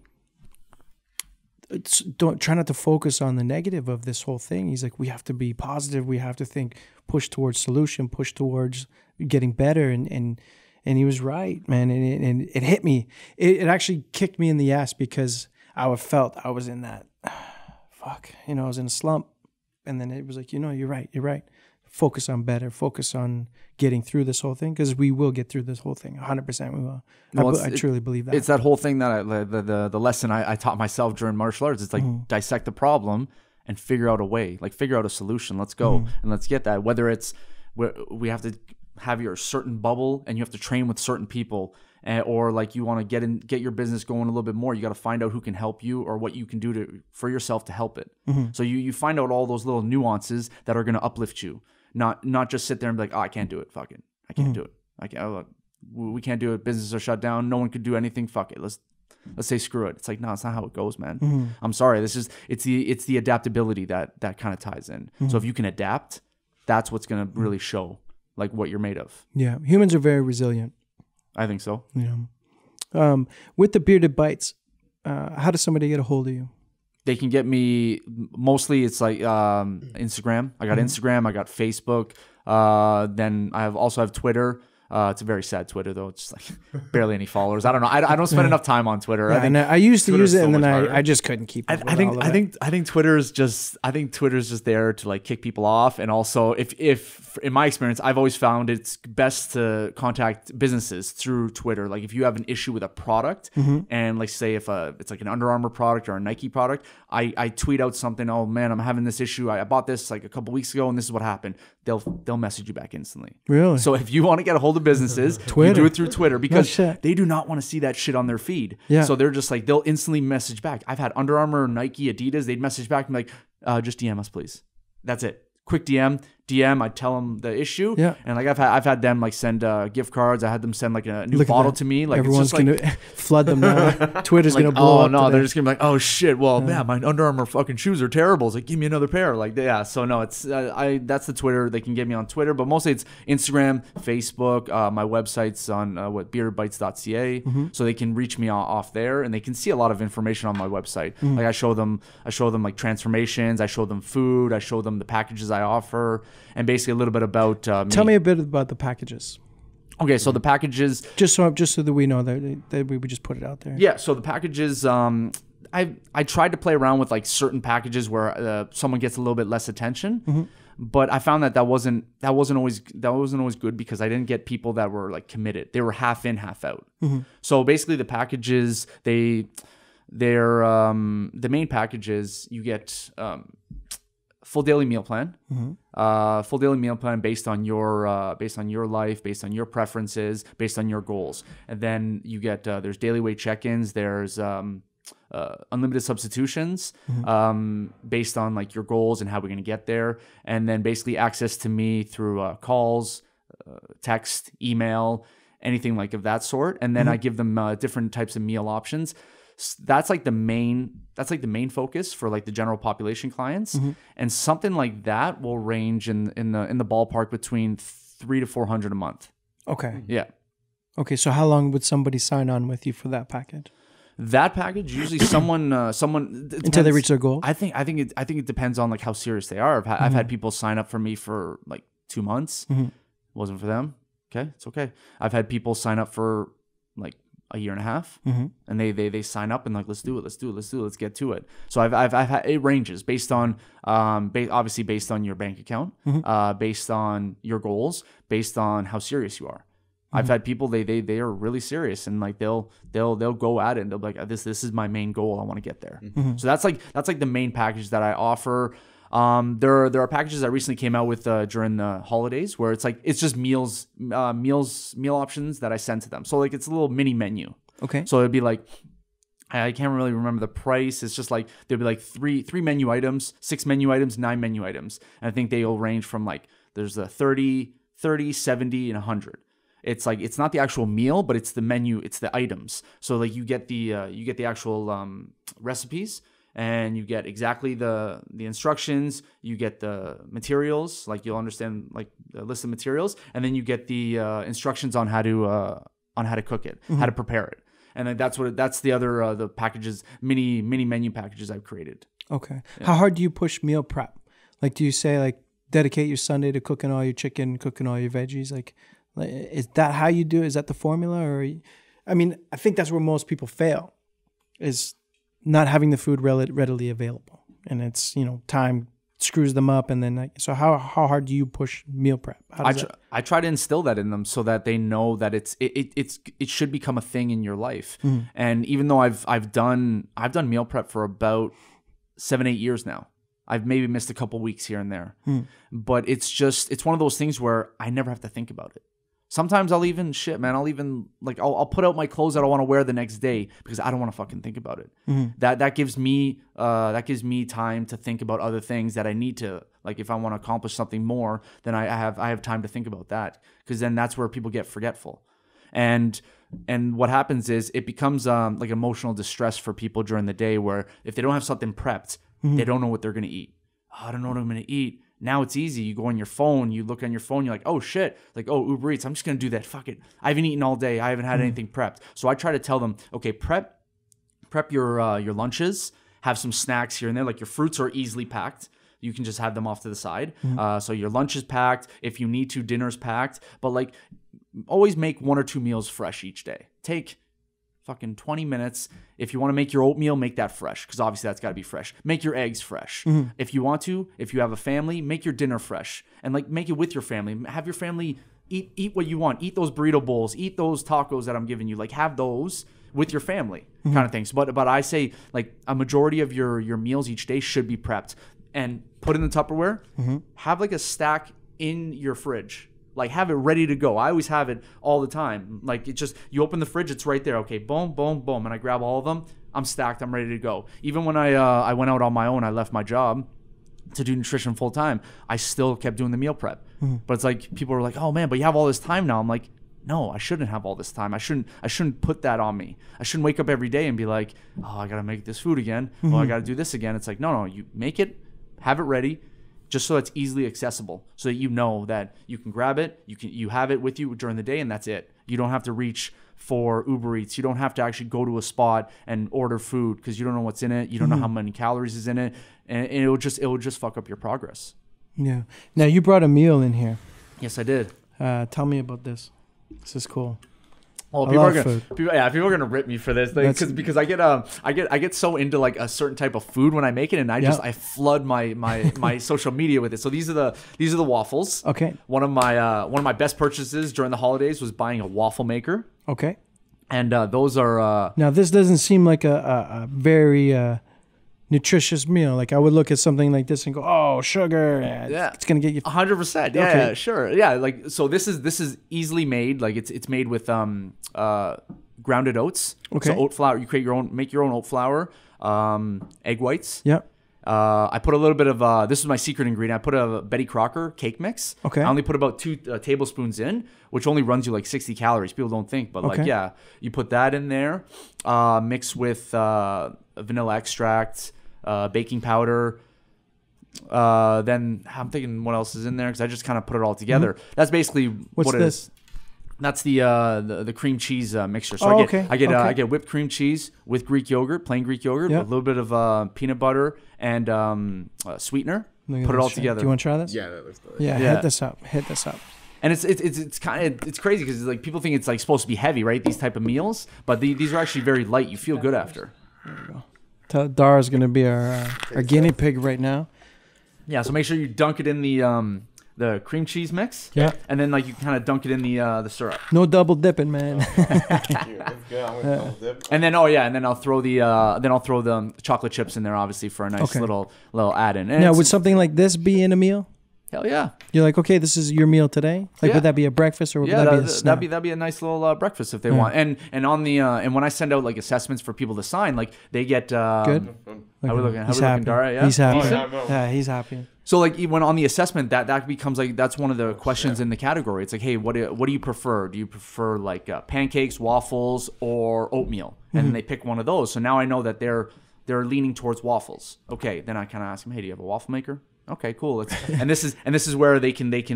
Speaker 1: try not to focus on the negative of this whole thing. He's like, we have to be positive. We have to think, push towards solution, push towards getting better. And he was right, man. And it hit me. It actually kicked me in the ass, because I felt I was in that, I was in a slump. And then it was like, you're right. Focus on better. Focus on getting through this whole thing, because we will get through this whole thing. 100% we will. Well, I truly believe that.
Speaker 2: It's that whole thing that the lesson I taught myself during martial arts. It's like dissect the problem and figure out a way, like figure out a solution. Let's go and let's get that. Whether it's we have to have your certain bubble and you have to train with certain people, or like you want to get your business going a little bit more, you got to find out who can help you or what you can do for yourself to help it. So you find out all those little nuances that are going to uplift you, not just sit there and be like, oh, I can't do it, fuck it, I can't do it, we can't do it, businesses are shut down, no one could do anything, fuck it, let's say screw it. It's like, no, it's not how it goes, man. I'm sorry, it's the adaptability that kind of ties in. So if you can adapt, that's what's going to really show like what you're made of. Yeah,
Speaker 1: humans are very resilient.
Speaker 2: I think so.
Speaker 1: Yeah. With the Bearded Bites, how does somebody get a hold of you?
Speaker 2: They can get me, mostly it's like Instagram. I got Instagram, I got Facebook. Then I also have Twitter. It's a very sad Twitter, though. It's like barely any followers. I don't know. I don't spend enough time on Twitter.
Speaker 1: Yeah, I used to use it, and then I just couldn't keep up.
Speaker 2: I think Twitter is just there to like kick people off, and also if in my experience, I've always found it's best to contact businesses through Twitter. Like if you have an issue with a product, and like say if it's like an Under Armour product or a Nike product, I tweet out something. Oh man, I'm having this issue. I bought this like a couple weeks ago, and this is what happened. They'll message you back instantly.
Speaker 1: Really?
Speaker 2: So if you want to get a hold of businesses, you do it through Twitter, because they do not want to see that shit on their feed. Yeah. So they're just like, they'll instantly message back. I've had Under Armour, Nike, Adidas, they'd message back and be like, just DM us, please. That's it. Quick DM DM, I'd tell them the issue.
Speaker 1: Yeah.
Speaker 2: And like I've had them like send gift cards. I had them send like a new bottle to me. Like
Speaker 1: everyone's
Speaker 2: it's just
Speaker 1: gonna flood them now. Twitter's
Speaker 2: like,
Speaker 1: gonna blow up.
Speaker 2: Oh no,
Speaker 1: today.
Speaker 2: they're just gonna be like, oh shit. Well, man, my Under Armour fucking shoes are terrible. It's like, give me another pair. Like, yeah. So no, it's that's the Twitter. They can get me on Twitter, but mostly it's Instagram, Facebook. My website's on beardedbites.ca, so they can reach me off there, and they can see a lot of information on my website. Like I show them like transformations. I show them food. I show them the packages I offer, and basically a little bit about
Speaker 1: Tell me a bit about the packages.
Speaker 2: Okay, so the packages,
Speaker 1: just so that we know that we would just put it out there.
Speaker 2: Yeah, so the packages, I tried to play around with like certain packages where someone gets a little bit less attention, but I found that wasn't always good because I didn't get people that were like committed. They were half in, half out. So basically, the packages they're the main packages you get. Full daily meal plan, full daily meal plan based on your life, based on your preferences, based on your goals, and then you get there's daily weight check-ins, there's unlimited substitutions based on like your goals and how we're going to get there, and then basically access to me through calls, text, email, anything like of that sort, and then I give them different types of meal options. That's like the main focus for like the general population clients, and something like that will range in the ballpark between $300 to $400 a month.
Speaker 1: Okay.
Speaker 2: Yeah.
Speaker 1: Okay. So how long would somebody sign on with you for that package?
Speaker 2: That package usually someone
Speaker 1: until they reach their goal.
Speaker 2: I think it depends on like how serious they are. I've had people sign up for me for like 2 months. Wasn't for them. Okay, it's okay. I've had people sign up for like a year and a half, and they sign up and like, let's do it, let's get to it. So I've had, it ranges based on obviously based on your bank account, based on your goals, based on how serious you are. I've had people they are really serious, and like they'll go at it and they'll be like, this is my main goal, I want to get there. So that's like the main package that I offer. There are packages that recently came out with during the holidays where it's just meal options that I send to them. So like it's a little mini menu.
Speaker 1: Okay.
Speaker 2: So it'd be like, I can't really remember the price. It's just like there'd be like three menu items, 6 menu items, 9 menu items. And I think they'll range from like there's a 30, 70, and 100. It's like it's not the actual meal, but it's the menu, it's the items. So like you get the actual recipes. And you get exactly the instructions, you get the materials, like you'll understand like the list of materials, and then you get the instructions on how to cook it, how to prepare it. And then that's the other the packages, mini menu packages I've created.
Speaker 1: Okay. Yeah. How hard do you push meal prep? Like, do you say like dedicate your Sunday to cooking all your chicken, cooking all your veggies? Like is that how you do it? Is that the formula? Or I mean, I think that's where most people fail, is not having the food readily available, and it's time screws them up, and then so how hard do you push meal prep?
Speaker 2: I try to instill that in them so that they know that it should become a thing in your life. And even though I've done meal prep for about 7-8 years now, I've maybe missed a couple weeks here and there, but it's one of those things where I never have to think about it. Sometimes I'll put out my clothes that I want to wear the next day because I don't want to fucking think about it. That gives me time to think about other things that I need to, like if I want to accomplish something more, then I have time to think about that, because then that's where people get forgetful. And what happens is it becomes like emotional distress for people during the day, where if they don't have something prepped, they don't know what they're going to eat. Oh, I don't know what I'm going to eat. Now it's easy. You go on your phone, you look on your phone, you're like, oh shit, like, oh, Uber Eats, I'm just going to do that. Fuck it. I haven't eaten all day. I haven't had anything prepped. So I try to tell them, okay, prep your lunches, have some snacks here and there. Like your fruits are easily packed. You can just have them off to the side. So your lunch is packed. If you need to, dinner's packed. But like always make 1 or 2 meals fresh each day. Take fucking 20 minutes. If you want to make your oatmeal, make that fresh, because obviously that's got to be fresh. Make your eggs fresh. If you want to, if you have a family, make your dinner fresh, and like make it with your family. Have your family eat what you want. Eat those burrito bowls. Eat those tacos that I'm giving you. Like have those with your family, kind of things. But I say like a majority of your meals each day should be prepped and put in the Tupperware. Have like a stack in your fridge. Like have it ready to go. I always have it all the time. Like it just, you open the fridge, it's right there. Okay, boom, boom, boom. And I grab all of them. I'm stacked. I'm ready to go. Even when I went out on my own, I left my job. to do nutrition full time, I still kept doing the meal prep. But it's like people are like, oh man, but you have all this time now. I'm like, no, I shouldn't have all this time. I shouldn't put that on me. I shouldn't wake up every day and be like, oh, I gotta make this food again. Oh, I gotta do this again. It's like, no, you make it, have it ready, just so it's easily accessible, so that you know that you can grab it, you have it with you during the day, and that's it. You don't have to reach for Uber Eats. You don't have to actually go to a spot and order food because you don't know what's in it. You don't know how many calories is in it, and it will just fuck up your progress.
Speaker 1: Yeah. Now you brought a meal in here.
Speaker 2: Yes, I did.
Speaker 1: Tell me about this. This is cool.
Speaker 2: Oh, people are gonna rip me for this thing because I get so into like a certain type of food when I make it, and I flood my social media with it. So these are the waffles.
Speaker 1: Okay.
Speaker 2: One of my best purchases during the holidays was buying a waffle maker.
Speaker 1: Okay.
Speaker 2: And those are
Speaker 1: now this doesn't seem like a very nutritious meal. Like I would look at something like this and go, "Oh, sugar, it's gonna get you
Speaker 2: 100%." Yeah,
Speaker 1: okay.
Speaker 2: Yeah, sure. Yeah, like so this is easily made. Like it's made with grounded oats.
Speaker 1: Okay.
Speaker 2: So oat flour. You make your own oat flour. Egg whites.
Speaker 1: Yep.
Speaker 2: I put a little bit of this is my secret ingredient. I put a Betty Crocker cake mix.
Speaker 1: Okay.
Speaker 2: I only put about 2 tablespoons in, which only runs you like 60 calories. People don't think, but like you put that in there, mixed with vanilla extract, baking powder. Then I'm thinking what else is in there because I just kind of put it all together. That's basically
Speaker 1: What's
Speaker 2: what it
Speaker 1: this?
Speaker 2: is. That's the cream cheese mixture. So I get whipped cream cheese with Greek yogurt, plain Greek yogurt, a little bit of peanut butter and sweetener. Put it all together.
Speaker 1: Do you want to try this?
Speaker 3: Yeah, that looks delicious.
Speaker 1: Yeah, hit this up.
Speaker 2: And it's kind of it's crazy because like people think it's like supposed to be heavy, right? These type of meals, but these are actually very light. You feel good after.
Speaker 1: There we go. Dara's gonna be our guinea pig right now.
Speaker 2: Yeah, so make sure you dunk it in the cream cheese mix.
Speaker 1: Yeah.
Speaker 2: And then like you kind of dunk it in the syrup.
Speaker 1: No double dipping, man.
Speaker 2: And then I'll throw the chocolate chips in there, obviously, for a nice little add-in. And
Speaker 1: now, would something like this be in a meal?
Speaker 2: Hell yeah.
Speaker 1: You're like, okay, this is your meal today. Like, would that be a breakfast or would that be a snack?
Speaker 2: That'd be a nice little breakfast if they want. And on the and when I send out like assessments for people to sign, like they get
Speaker 1: good.
Speaker 2: How we looking, Dara? Yeah,
Speaker 1: he's happy.
Speaker 3: Oh,
Speaker 1: yeah, he's happy.
Speaker 2: So like when on the assessment, that becomes like that's one of the questions in the category. It's like, hey, what do you prefer? Do you prefer like pancakes, waffles, or oatmeal? And then they pick one of those. So now I know that they're leaning towards waffles. Okay, then I kind of ask them, hey, do you have a waffle maker? Okay, cool. And this is where they can make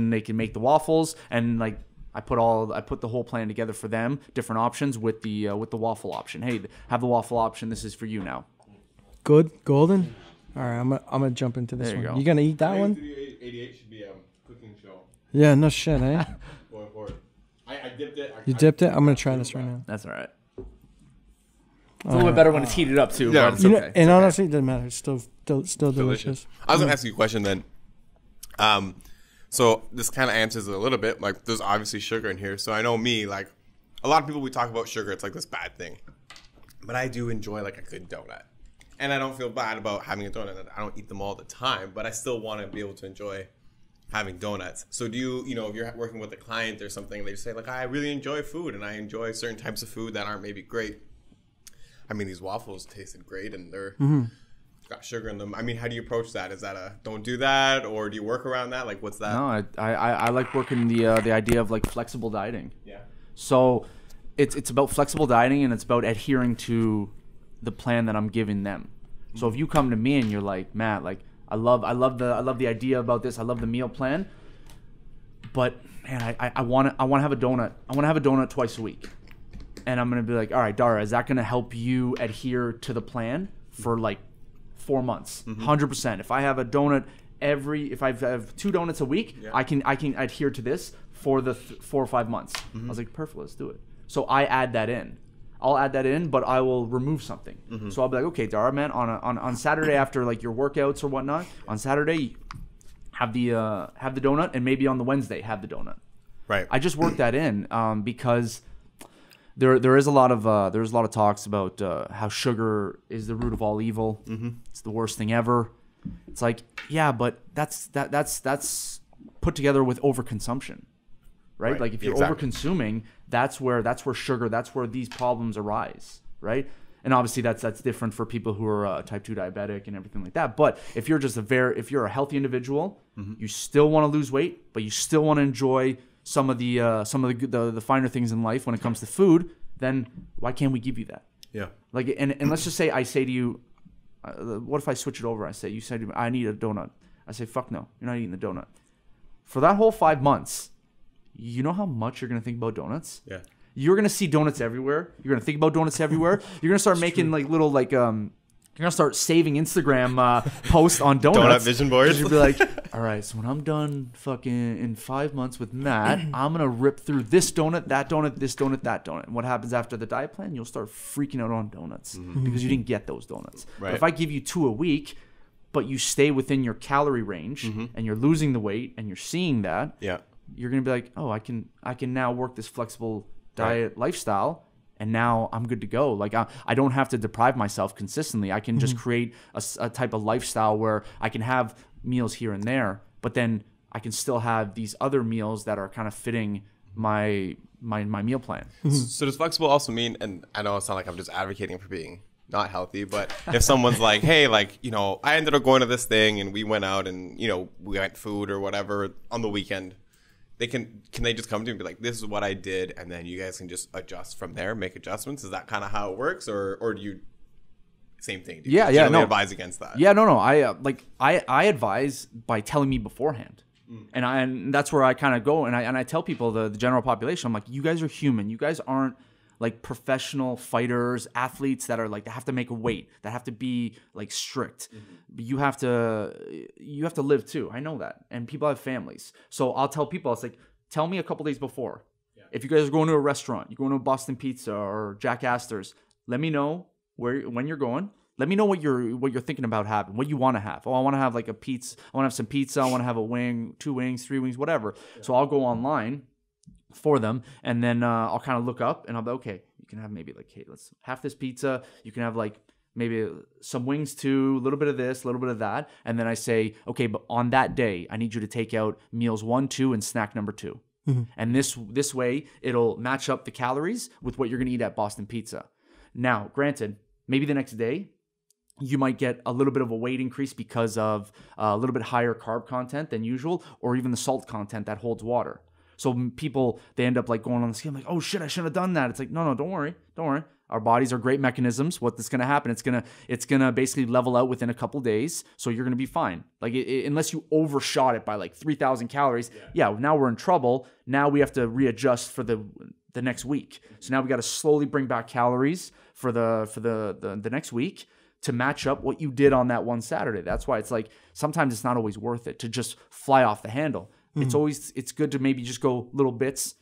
Speaker 2: the waffles, and like I put the whole plan together for them, different options with the waffle option. Hey, have the waffle option. This is for you now.
Speaker 1: Good, golden. All right, I'm gonna jump into this
Speaker 2: There you
Speaker 1: one.
Speaker 2: go.
Speaker 1: You gonna eat that one?
Speaker 3: 88 should be a cooking show
Speaker 1: Yeah, no shit, eh?
Speaker 3: going forward. I dipped it.
Speaker 1: You dipped it? I'm gonna try this right now.
Speaker 2: That's all right. It's a little bit better when it's heated up too.
Speaker 3: Yeah.
Speaker 2: But it's
Speaker 1: You know,
Speaker 2: okay.
Speaker 1: and honestly, it doesn't matter. It's still delicious.
Speaker 3: I was gonna ask you a question then. So this kind of answers it a little bit. Like, there's obviously sugar in here. So I know me, like, a lot of people we talk about sugar, it's like this bad thing. But I do enjoy like a good donut, and I don't feel bad about having a donut. I don't eat them all the time, but I still want to be able to enjoy having donuts. So do you know, if you're working with a client or something, they say like, I really enjoy food, and I enjoy certain types of food that aren't maybe great. I mean, these waffles tasted great, and they're got sugar in them. I mean, how do you approach that? Is that a don't do that, or do you work around that? Like, what's that?
Speaker 2: No, I like working the idea of like flexible dieting.
Speaker 3: Yeah.
Speaker 2: So it's about flexible dieting, and it's about adhering to the plan that I'm giving them. So if you come to me and you're like, Matt, like I love the idea about this. I love the meal plan, but man, I want to have a donut. I want to have a donut twice a week. And I'm going to be like, all right, Dara, is that going to help you adhere to the plan for like 4 months? 100%. If I have a donut if I have 2 donuts a week, I can adhere to this for the 4 or 5 months. I was like, perfect, let's do it. So I add that in. I'll add that in, but I will remove something. So I'll be like, okay, Dara, man, on Saturday after like your workouts or whatnot, on Saturday, have the donut, and maybe on the Wednesday, have the donut.
Speaker 3: Right.
Speaker 2: I just work that in because there is a lot of talks about how sugar is the root of all evil. It's the worst thing ever. It's like, yeah, but that's put together with overconsumption, right? Like if you're overconsuming, that's where sugar, that's where these problems arise, right? And obviously that's different for people who are type 2 diabetic and everything like that. But if you're just if you're a healthy individual, you still want to lose weight, but you still want to enjoy some of the finer things in life when it comes to food, then why can't we give you that?
Speaker 3: Yeah.
Speaker 2: Like, and let's just say I say to you, what if I switch it over? You said to me, I need a donut. I say, fuck no, you're not eating the donut. For that whole 5 months, you know how much you're going to think about donuts?
Speaker 3: Yeah.
Speaker 2: You're going to see donuts everywhere. You're going to think about donuts everywhere. You're going to start making like little like you're going to start saving Instagram posts on donuts.
Speaker 3: Donut vision boards.
Speaker 2: You'll be like, all right, so when I'm done fucking in 5 months with Matt, I'm going to rip through this donut, that donut, this donut, that donut. And what happens after the diet plan? You'll start freaking out on donuts because you didn't get those donuts.
Speaker 3: Right.
Speaker 2: But if I give you 2 a week, but you stay within your calorie range and you're losing the weight and you're seeing that, you're going to be like, oh, I can now work this flexible diet lifestyle, and now I'm good to go. Like I don't have to deprive myself consistently. I can just create a type of lifestyle where I can have meals here and there, but then I can still have these other meals that are kind of fitting my meal plan.
Speaker 3: So does flexible also mean, and I know it's not like I'm just advocating for being not healthy, but if someone's like, hey, like, you know, I ended up going to this thing and we went out and, you know, we got food or whatever on the weekend, they can they just come to me and be like, this is what I did, and then you guys can just adjust from there, make adjustments? Is that kind of how it works, or do you same thing? Do you generally advise against that?
Speaker 2: Yeah, no. I advise by telling me beforehand, and that's where I kind of go and I tell people the general population, I'm like, you guys are human. You guys aren't like professional fighters, athletes that are like, they have to make a weight, that have to be like strict. But you have to live too. I know that. And people have families. So I'll tell people, it's like, tell me a couple days before. Yeah. If you guys are going to a restaurant, you're going to a Boston Pizza or Jack Astor's, let me know when you're going. Let me know what you're thinking about having, what you want to have. Oh, I want to have like a pizza. I want to have some pizza. I want to have a wing, 2 wings, 3 wings, whatever. Yeah. So I'll go online for them, and then I'll kind of look up and I'll be, okay, you can have maybe like, hey, let's half this pizza. You can have like maybe some wings too, a little bit of this, a little bit of that. And then I say, okay, but on that day, I need you to take out meals 1, 2, and snack number 2. And this way, it'll match up the calories with what you're going to eat at Boston Pizza. Now, granted, maybe the next day, you might get a little bit of a weight increase because of a little bit higher carb content than usual, or even the salt content that holds water. So people, they end up like going on the scale like, oh shit, I shouldn't have done that. It's like, no, don't worry. Our bodies are great mechanisms. What's going to happen? It's gonna basically level out within a couple days. So you're gonna be fine. Like unless you overshot it by like 3,000 calories. Yeah, now we're in trouble. Now we have to readjust for the next week. So now we got to slowly bring back calories for the next week to match up what you did on that one Saturday. That's why it's like sometimes it's not always worth it to just fly off the handle. It's good to maybe just go little bits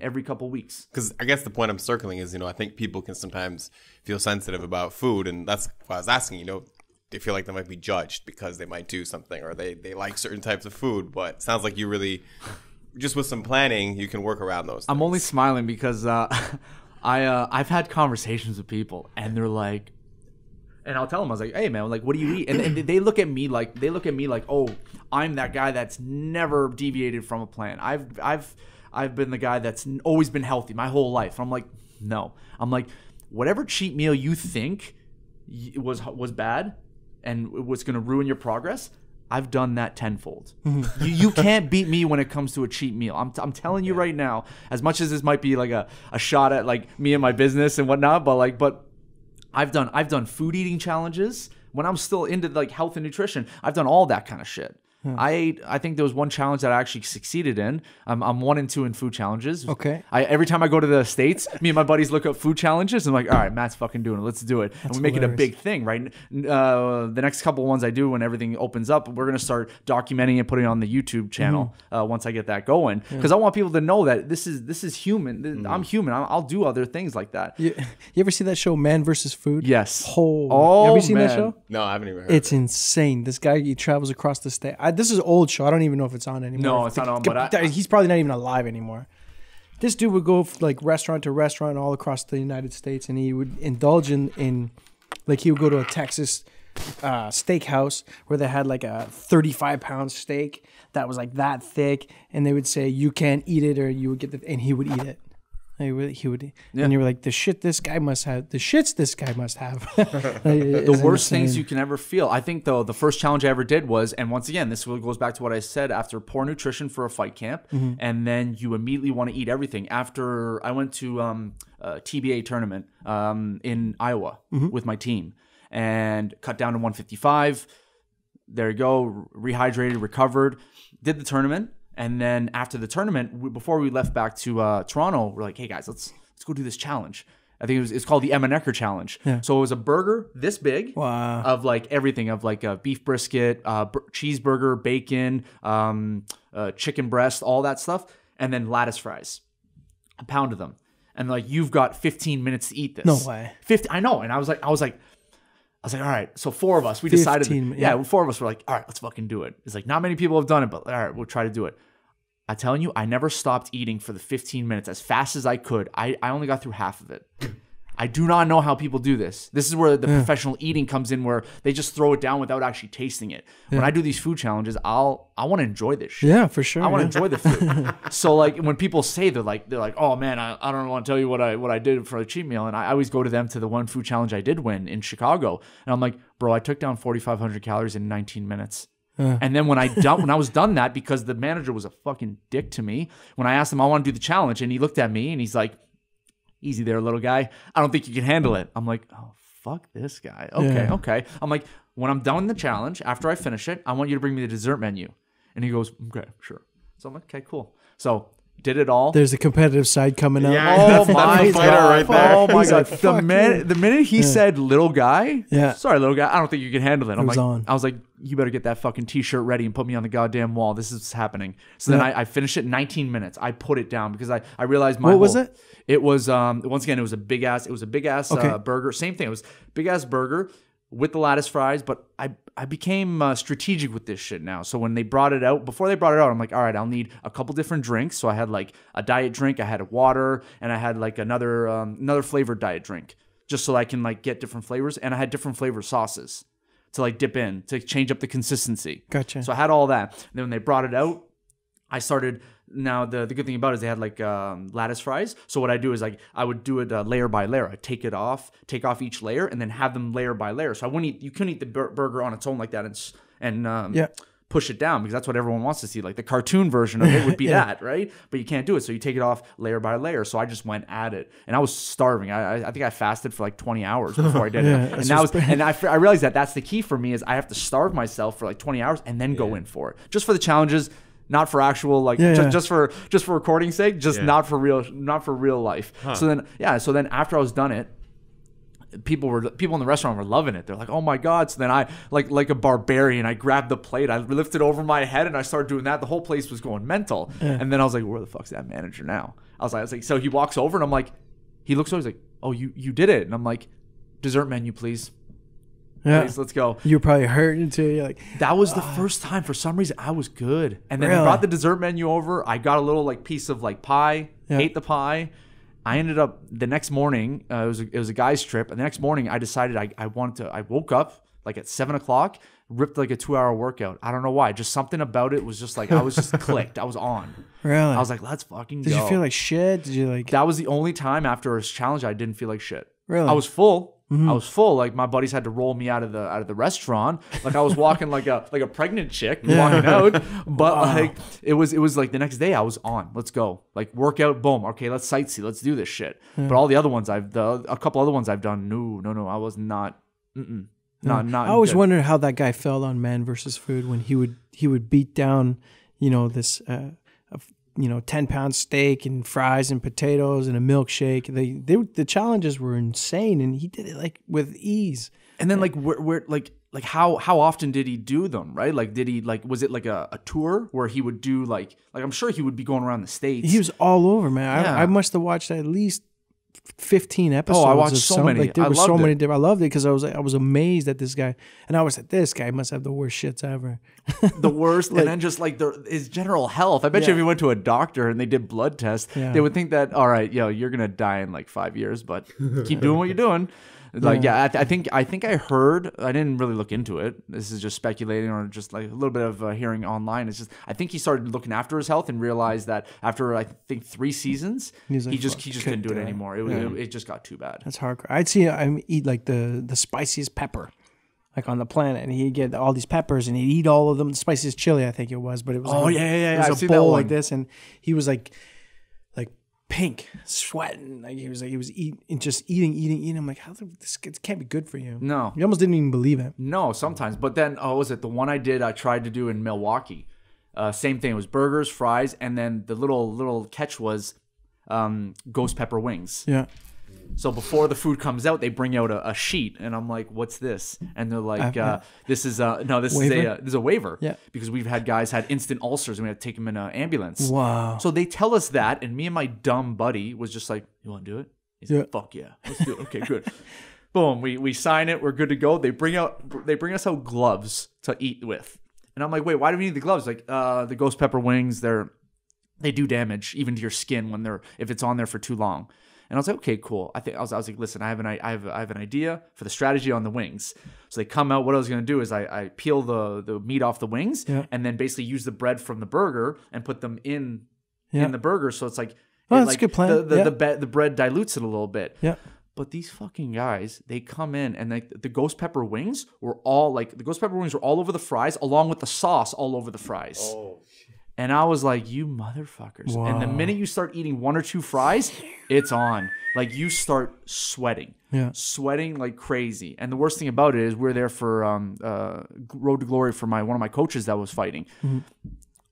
Speaker 2: every couple weeks. Because
Speaker 3: I guess the point I'm circling is, you know, I think people can sometimes feel sensitive about food, and that's why I was asking, you know, they feel like they might be judged because they might do something or they like certain types of food, but it sounds like you really, just with some planning, you can work around those things.
Speaker 2: I'm only smiling because I've had conversations with people and they're like, and I'll tell them, I was like, hey man, like, what do you eat? And they look at me like, oh, I'm that guy that's never deviated from a plan. I've been the guy that's always been healthy my whole life. I'm like, no. I'm like, whatever cheat meal you think was bad and was going to ruin your progress, I've done that tenfold. You can't beat me when it comes to a cheat meal. I'm telling you right now, as much as this might be like a shot at like me and my business and whatnot, but I've done food eating challenges when I'm still into like health and nutrition. I've done all that kind of shit. I think there was one challenge that I actually succeeded in. I'm 1 and 2 in food challenges.
Speaker 1: Okay.
Speaker 2: Every time I go to the States, me and my buddies look up food challenges and I'm like, all right, Matt's fucking doing it. Let's do it. And we make it a big thing, right? The next couple ones I do when everything opens up, we're going to start documenting and putting it on the YouTube channel once I get that going. Because I want people to know that this is human. I'm human. I'll do other things like that.
Speaker 1: You ever see that show, Man vs. Food?
Speaker 2: Yes.
Speaker 1: Oh, have you seen that show?
Speaker 3: No, I haven't even heard
Speaker 1: It's insane. This guy, he travels across the state. This is an old show. I don't even know if it's on anymore.
Speaker 2: No, it's not on, but
Speaker 1: he's probably not even alive anymore. This dude would go like restaurant to restaurant all across the United States, and he would indulge in like, he would go to a Texas steakhouse where they had like a 35-pound steak that was like that thick, and they would say you can't eat it or you would get and he would eat it. He would, and you were like, the shits this guy must have.
Speaker 2: The worst things you can ever feel. I think though the first challenge I ever did was, and once again, this really goes back to what I said. After poor nutrition for a fight camp, and then you immediately want to eat everything. After I went to a TBA tournament in Iowa with my team and cut down to 155. There you go, rehydrated, recovered, did the tournament. And then after the tournament, before we left back to Toronto, we're like, hey guys, let's go do this challenge. I think it's called the Emma Necker challenge. Yeah. So it was a burger this big of like everything, of like a beef brisket, cheeseburger, bacon, chicken breast, all that stuff. And then lattice fries, a pound of them. And like, you've got 15 minutes to eat this.
Speaker 1: No way.
Speaker 2: 50. I know. And I was like, all right. So 4 of us, we decided. 4 of us were like, all right, let's fucking do it. It's like, not many people have done it, but all right, we'll try to do it. I'm telling you, I never stopped eating for the 15 minutes as fast as I could. I only got through half of it. I do not know how people do this. This is where the professional eating comes in, where they just throw it down without actually tasting it. When I do these food challenges, I want to enjoy this shit.
Speaker 1: Yeah, for sure.
Speaker 2: I want to enjoy the food. So like when people say they're like, oh man, I don't want to tell you what I did for a cheat meal, and I always go to them to the one food challenge I did win in Chicago, and I'm like, bro, I took down 4,500 calories in 19 minutes. And then when I was done that, because the manager was a fucking dick to me, when I asked him I want to do the challenge, and he looked at me and he's like, easy there, little guy. I don't think you can handle it. I'm like, oh, fuck this guy. Okay. I'm like, when I'm done the challenge, after I finish it, I want you to bring me the dessert menu. And he goes, okay, sure. So I'm like, okay, cool. So did it all.
Speaker 1: There's a competitive side coming out.
Speaker 3: Yeah, that's my God. Right there.
Speaker 2: Oh my God. The minute he said little guy, sorry, little guy, I don't think you can handle it. I was like, you better get that fucking t-shirt ready and put me on the goddamn wall. This is happening. So then I finished it in 19 minutes. I put it down because I realized
Speaker 1: what was it?
Speaker 2: It was, once again, it was a big ass burger. Same thing. It was big ass burger with the lattice fries, but I became strategic with this shit now. So when they brought it out, before they brought it out, I'm like, all right, I'll need a couple different drinks. So I had like a diet drink, I had a water, and I had like another flavored diet drink, just so I can like get different flavors. And I had different flavor sauces to like dip in to change up the consistency.
Speaker 1: Gotcha.
Speaker 2: So I had all that. And then when they brought it out, I started. Now the good thing about it is they had like lattice fries. So what I do is like I would do it layer by layer. I take off each layer, and then have them layer by layer. So you couldn't eat the burger on its own like that and push it down, because that's what everyone wants to see. Like the cartoon version of it would be that, right? But you can't do it. So you take it off layer by layer. So I just went at it, and I was starving. I think I fasted for like 20 hours before I did it. And I realized that that's the key for me, is I have to starve myself for like 20 hours and then go in for it, just for the challenges. Not for actual just for recording sake, not for real life. Huh. So then after I was done it, people in the restaurant were loving it. They're like, oh my God. So then I like a barbarian, I grabbed the plate, I lifted over my head, and I started doing that. The whole place was going mental. Yeah. And then I was like, where the fuck's that manager now? I was like, so he walks over, and I'm like, he looks over, he's like, oh, you did it. And I'm like, dessert menu, please. Yeah. Please, let's go.
Speaker 1: You're probably hurting too. You're like,
Speaker 2: that was the first time. For some reason, I was good. And then they brought the dessert menu over. I got a little like piece of like pie. Ate the pie. I ended up the next morning. It was a guy's trip. And the next morning, I decided I wanted to. I woke up like at 7:00, ripped like a 2-hour workout. I don't know why. Just something about it was just like I was just clicked. I was on.
Speaker 1: Really?
Speaker 2: I was like, let's fucking go.
Speaker 1: Did you feel like shit? Did you like?
Speaker 2: That was the only time after a challenge I didn't feel like shit.
Speaker 1: Really?
Speaker 2: I was full. Mm-hmm. I was full. Like my buddies had to roll me out of the restaurant. Like I was walking like a pregnant chick walking out. But like it was like the next day I was on. Let's go. Like workout. Boom. Okay, let's sightsee. Let's do this shit. Yeah. But all the other ones a couple other ones I've done. No. I was not. Not.
Speaker 1: I always wondered how that guy felt on Man vs. Food when he would beat down, this 10-pound steak and fries and potatoes and a milkshake. The challenges were insane, and he did it like with ease.
Speaker 2: And then like where how often did he do them, right? Like did he was it like a tour where he would do like I'm sure he would be going around the States.
Speaker 1: He was all over, man. Yeah. I must have watched at least 15 episodes.
Speaker 2: Oh, I watched so many.
Speaker 1: Like, there were so many different. I loved it because I was amazed at this guy, and I was like, this guy must have the worst shits ever.
Speaker 2: The worst, and then just like his general health. I bet you if you went to a doctor and they did blood tests, they would think that, all right, you're gonna die in like 5 years, but keep doing what you're doing. Like, yeah, I think I heard. I didn't really look into it. This is just speculating or just like a little bit of hearing online. It's just I think he started looking after his health and realized that after I think 3 seasons,
Speaker 1: He's like,
Speaker 2: he just couldn't do it anymore. It just got too bad.
Speaker 1: That's hardcore. I'd see him eat like the spiciest pepper, like on the planet, and he'd get all these peppers and he'd eat all of them. The spiciest chili, I think it was, but it was it was
Speaker 2: I've
Speaker 1: a
Speaker 2: seen
Speaker 1: bowl
Speaker 2: that
Speaker 1: like
Speaker 2: one.
Speaker 1: this, and he was like pink, sweating, like he was eating, just eating. I'm like, how this can't be good for you?
Speaker 2: No.
Speaker 1: You almost didn't even believe it.
Speaker 2: No, sometimes. But then, was it the one I tried to do in Milwaukee? Same thing. It was burgers, fries, and then the little catch was ghost pepper wings.
Speaker 1: Yeah.
Speaker 2: So before the food comes out, they bring out a sheet, and I'm like, "What's this?" And they're like, "This is this is a waiver."
Speaker 1: Yeah.
Speaker 2: Because we've had guys had instant ulcers, and we had to take them in an ambulance.
Speaker 1: Wow.
Speaker 2: So they tell us that, and me and my dumb buddy was just like, "You want to do it?" He's like, "Fuck yeah, let's do it." Okay, good. Boom. We sign it. We're good to go. They bring us out gloves to eat with, and I'm like, "Wait, why do we need the gloves?" Like, the ghost pepper wings, they do damage even to your skin if it's on there for too long. And I was like, okay, cool. I was like, listen, I have an idea for the strategy on the wings. So they come out. What I was going to do is I peel the meat off the wings and then basically use the bread from the burger and put them in the burger. So it's like,
Speaker 1: that's a good plan.
Speaker 2: The bread dilutes it a little bit.
Speaker 1: Yeah.
Speaker 2: But these fucking guys, they come in and the ghost pepper wings were all over the fries, along with the sauce all over the fries. Oh. And I was like, you motherfuckers. Wow. And the minute you start eating 1 or 2 fries, it's on. Like, you start sweating. Yeah. Sweating like crazy. And the worst thing about it is we're there for Road to Glory for one of my coaches that was fighting. Mm-hmm.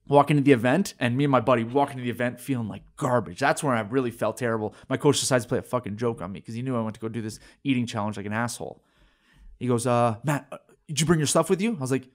Speaker 2: Walking to the event, and me and my buddy walking to the event feeling like garbage. That's where I really felt terrible. My coach decides to play a fucking joke on me because he knew I went to go do this eating challenge like an asshole. He goes, Matt, did you bring your stuff with you? I was like,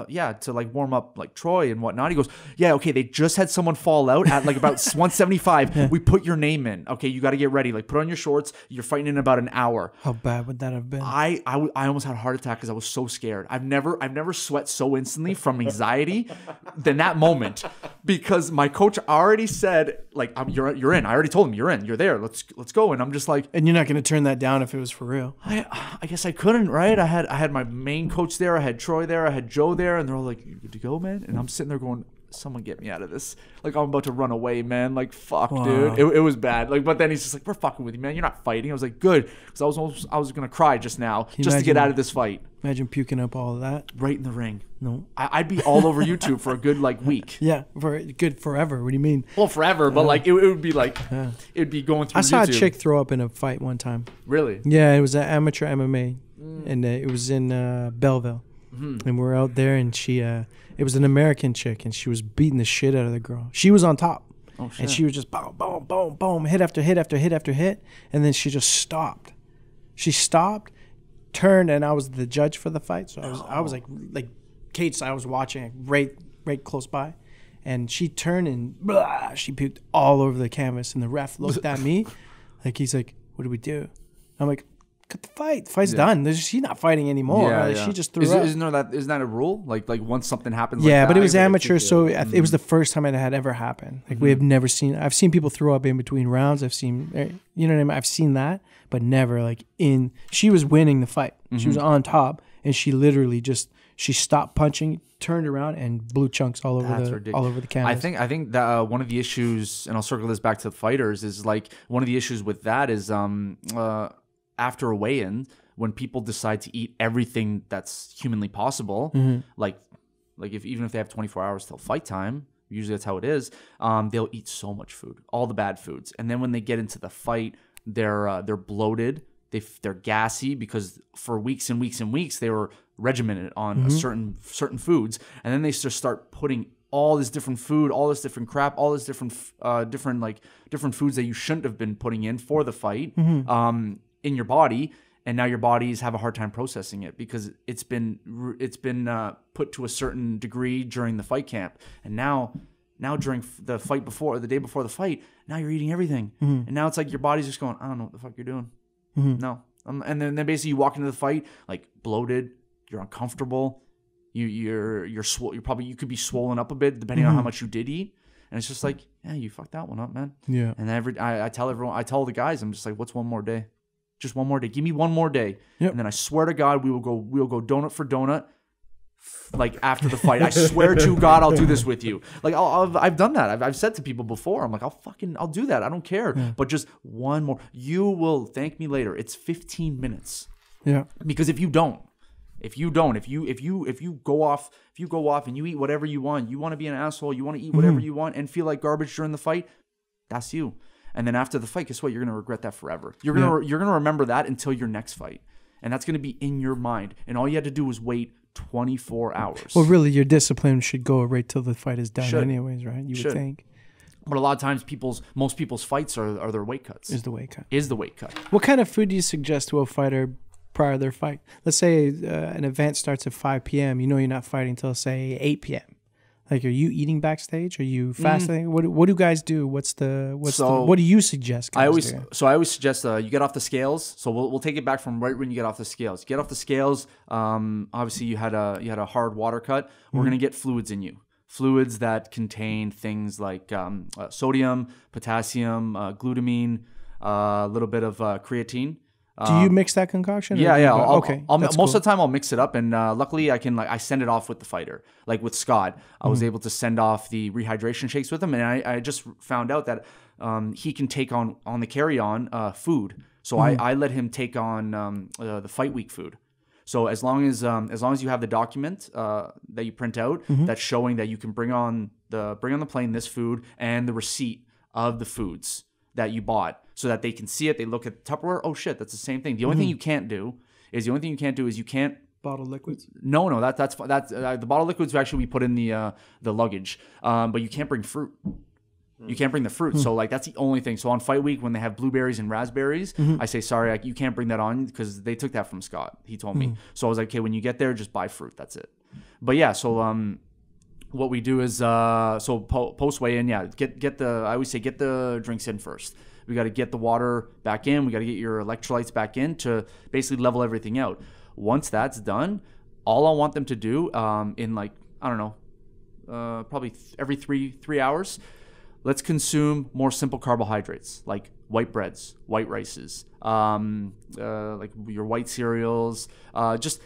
Speaker 2: yeah, to like warm up like Troy and whatnot. He goes, yeah, okay, they just had someone fall out at like about 175. Yeah. We put your name in. Okay, you got to get ready. Like, put on your shorts. You're fighting in about an hour.
Speaker 1: How bad would that have been?
Speaker 2: I almost had a heart attack because I was so scared. I've never sweat so instantly from anxiety than that moment, because my coach already said like, you're in. I already told him you're in. You're there. Let's go. And I'm just like,
Speaker 1: and you're not going to turn that down if it was for real.
Speaker 2: I guess I couldn't, right? I had my main coach there. I had Troy there. I had Joe there, and they're all like, "You good to go, man?" And I'm sitting there going, "Someone get me out of this! Like, I'm about to run away, man! Like, fuck, dude, it was bad." Like, but then he's just like, "We're fucking with you, man. You're not fighting." I was like, "Good," because I was gonna cry just now, just to get out of this fight.
Speaker 1: Imagine puking up all of that
Speaker 2: right in the ring.
Speaker 1: No,
Speaker 2: I'd be all over YouTube for a good like week.
Speaker 1: Yeah, for good forever. What do you mean?
Speaker 2: Well, forever, but like it would be like it'd be going through.
Speaker 1: I saw
Speaker 2: YouTube.
Speaker 1: a chick throw up in a fight one time.
Speaker 2: Really?
Speaker 1: Yeah, it was an amateur MMA, and it was in Belleville. Mm-hmm. And we're out there, and it was an American chick, and she was beating the shit out of the girl. She was on top, and she was just boom, boom, boom, boom, hit after hit after hit after hit, and then she just stopped. She stopped, turned, and I was the judge for the fight, so I was like Kate's. I was watching right close by, and she turned and blah, she puked all over the canvas, and the ref looked at me, like he's like, "What do we do?" I'm like, cut the fight. The fight's done. She's not fighting anymore.
Speaker 2: Yeah.
Speaker 1: She just threw up.
Speaker 2: Isn't that a rule? Like once something happens.
Speaker 1: Yeah,
Speaker 2: like
Speaker 1: but
Speaker 2: that,
Speaker 1: it was amateur, so it was the first time it had ever happened. Like we have never seen. I've seen people throw up in between rounds. I've seen, you know what I mean. I've seen that, but never like in. She was winning the fight. She was on top, and she literally she stopped punching, turned around, and blew chunks all over the canvas.
Speaker 2: I think that one of the issues, and I'll circle this back to the fighters, is like one of the issues with that is after a weigh-in, when people decide to eat everything that's humanly possible, like even if they have 24 hours till fight time, usually that's how it is, they'll eat so much food, all the bad foods. And then when they get into the fight, they're bloated, they're gassy, because for weeks and weeks and weeks they were regimented on certain foods, and then they just start putting all this different food, all this different crap, all this different foods that you shouldn't have been putting in for the fight, in your body, and now your bodies have a hard time processing it because it's been put to a certain degree during the fight camp, and now during the fight the day before the fight, now you're eating everything, and now it's like your body's just going, I don't know what the fuck you're doing, no, and then basically you walk into the fight like bloated, you're uncomfortable, you could be swollen up a bit depending on how much you did eat. And it's just like, yeah, you fucked that one up, man.
Speaker 1: Yeah.
Speaker 2: And I tell the guys, I'm just like, what's one more day? Just one more day. Give me one more day.
Speaker 1: Yep.
Speaker 2: And then I swear to God, we'll go donut for donut. Like after the fight, I swear to God, I'll do this with you. Like I've done that. I've said to people before, I'm like, I'll do that. I don't care.
Speaker 1: Yeah.
Speaker 2: But just one more. You will thank me later. It's 15 minutes.
Speaker 1: Yeah.
Speaker 2: Because if you go off and you eat whatever you want to be an asshole, you want to eat whatever you want and feel like garbage during the fight, that's you. And then after the fight, guess what? You're gonna regret that forever. You're gonna remember that until your next fight, and that's gonna be in your mind. And all you had to do was wait 24 hours.
Speaker 1: Well, really, your discipline should go right till the fight is done,
Speaker 2: Should.
Speaker 1: anyways, right? You would think.
Speaker 2: But a lot of times, most people's fights are their weight cuts.
Speaker 1: Is the weight cut.
Speaker 2: Is the weight cut.
Speaker 1: What kind of food do you suggest to a fighter prior to their fight? Let's say an event starts at 5 p.m. You know you're not fighting till, say, 8 p.m. Like, are you eating backstage? Are you fasting? What do guys do? What do you suggest guys do?
Speaker 2: I always suggest you get off the scales. So we'll take it back from right when you get off the scales. Get off the scales. Obviously you had a hard water cut. We're gonna get fluids in you. Fluids that contain things like sodium, potassium, glutamine, a little bit of creatine.
Speaker 1: Do you mix that concoction?
Speaker 2: Yeah.
Speaker 1: Okay.
Speaker 2: Most of the time I'll mix it up, and luckily I send it off with the fighter. Like with Scott, I was able to send off the rehydration shakes with him, and I just found out that he can take on the carry-on food. So I let him take on the fight week food. So as long as you have the document that you print out that's showing that you can bring on the plane this food and the receipt of the foods that you bought, so that they can see it. They look at the Tupperware. Oh shit, that's the same thing. The only thing you can't do is you can't
Speaker 1: bottle liquids.
Speaker 2: No, that's the bottle liquids actually we put in the luggage, but you can't bring fruit. You can't bring the fruit. So like that's the only thing. So on fight week when they have blueberries and raspberries, I say sorry, you can't bring that on because they took that from Scott. He told me. So I was like, okay, when you get there, just buy fruit. That's it. But yeah, so what we do is post weigh in, I always say get the drinks in first. We got to get the water back in. We got to get your electrolytes back in to basically level everything out. Once that's done, all I want them to do in like, I don't know, probably every three hours, let's consume more simple carbohydrates like white breads, white rices, like your white cereals, just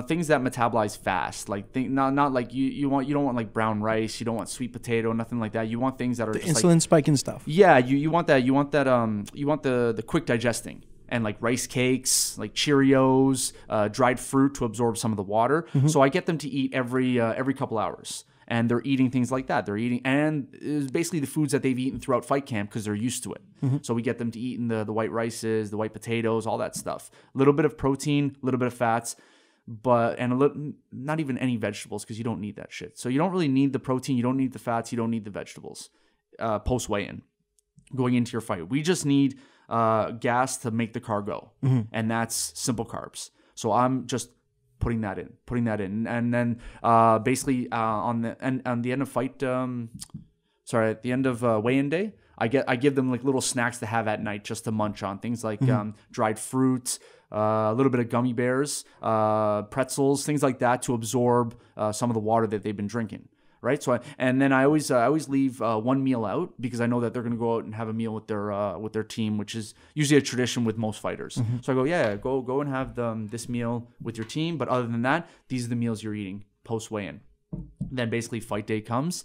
Speaker 2: things that metabolize fast. Like not like you don't want like brown rice, you don't want sweet potato, nothing like that. You want things that are just
Speaker 1: insulin spiking stuff.
Speaker 2: Yeah, you want that. You want the quick digesting. And like rice cakes, like Cheerios, dried fruit to absorb some of the water. So I get them to eat every couple hours. And they're eating things like that. They're eating, and it's basically the foods that they've eaten throughout fight camp because they're used to it. So we get them to eat in the white rices, the white potatoes, all that stuff. A little bit of protein, a little bit of fats, not even any vegetables because you don't need that shit. So you don't really need the protein, you don't need the fats, you don't need the vegetables post weigh-in going into your fight. We just need gas to make the car go, and that's simple carbs. So I'm just putting that in, and then basically at the end of fight, at the end of weigh-in day, I give them like little snacks to have at night just to munch on, things like dried fruit, a little bit of gummy bears, pretzels, things like that to absorb some of the water that they've been drinking. Right. So, and then I always leave one meal out because I know that they're going to go out and have a meal with their team, which is usually a tradition with most fighters. So I go, go and have this meal with your team. But other than that, these are the meals you're eating post weigh-in. Then basically fight day comes.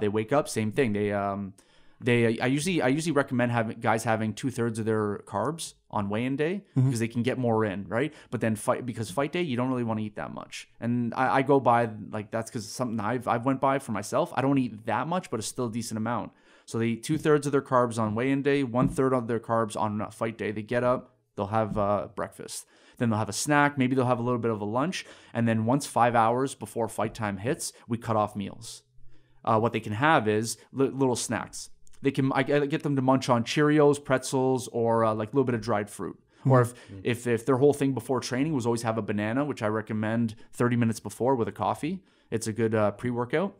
Speaker 2: They wake up, same thing. I usually recommend guys having 2/3 of their carbs on weigh-in day because they can get more in, right? But then fight day, you don't really want to eat that much. And I go by like that's because something I've went by for myself. I don't eat that much, but it's still a decent amount. So they eat 2/3 of their carbs on weigh-in day, 1/3 of their carbs on fight day. They get up, they'll have breakfast. Then they'll have a snack. Maybe they'll have a little bit of a lunch. And then once 5 hours before fight time hits, we cut off meals. What they can have is little snacks. I get them to munch on Cheerios, pretzels, or like a little bit of dried fruit. Or if their whole thing before training was always have a banana, which I recommend 30 minutes before with a coffee. It's a good pre-workout.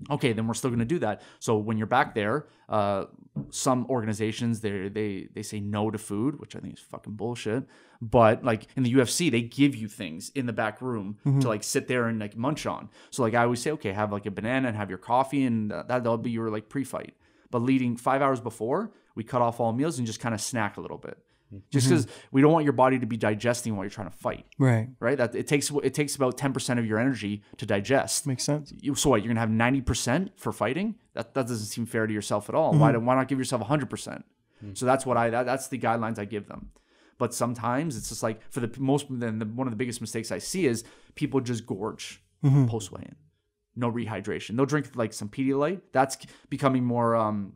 Speaker 2: Okay, then we're still going to do that. So when you're back there, some organizations they say no to food, which I think is fucking bullshit. But like in the UFC, they give you things in the back room to like sit there and like munch on. So like I always say, okay, have like a banana and have your coffee, and that'll be your like pre-fight. But leading 5 hours before, we cut off all meals and just kind of snack a little bit. just because we don't want your body to be digesting while you're trying to fight.
Speaker 1: Right.
Speaker 2: Right. That it takes about 10% of your energy to digest.
Speaker 1: Makes sense.
Speaker 2: So what? You're gonna have 90% for fighting? That doesn't seem fair to yourself at all. Why not give yourself 100%? So that's what that's the guidelines I give them. But sometimes it's just like one of the biggest mistakes I see is people just gorge post weigh in, no rehydration. They'll drink like some Pedialyte. That's becoming more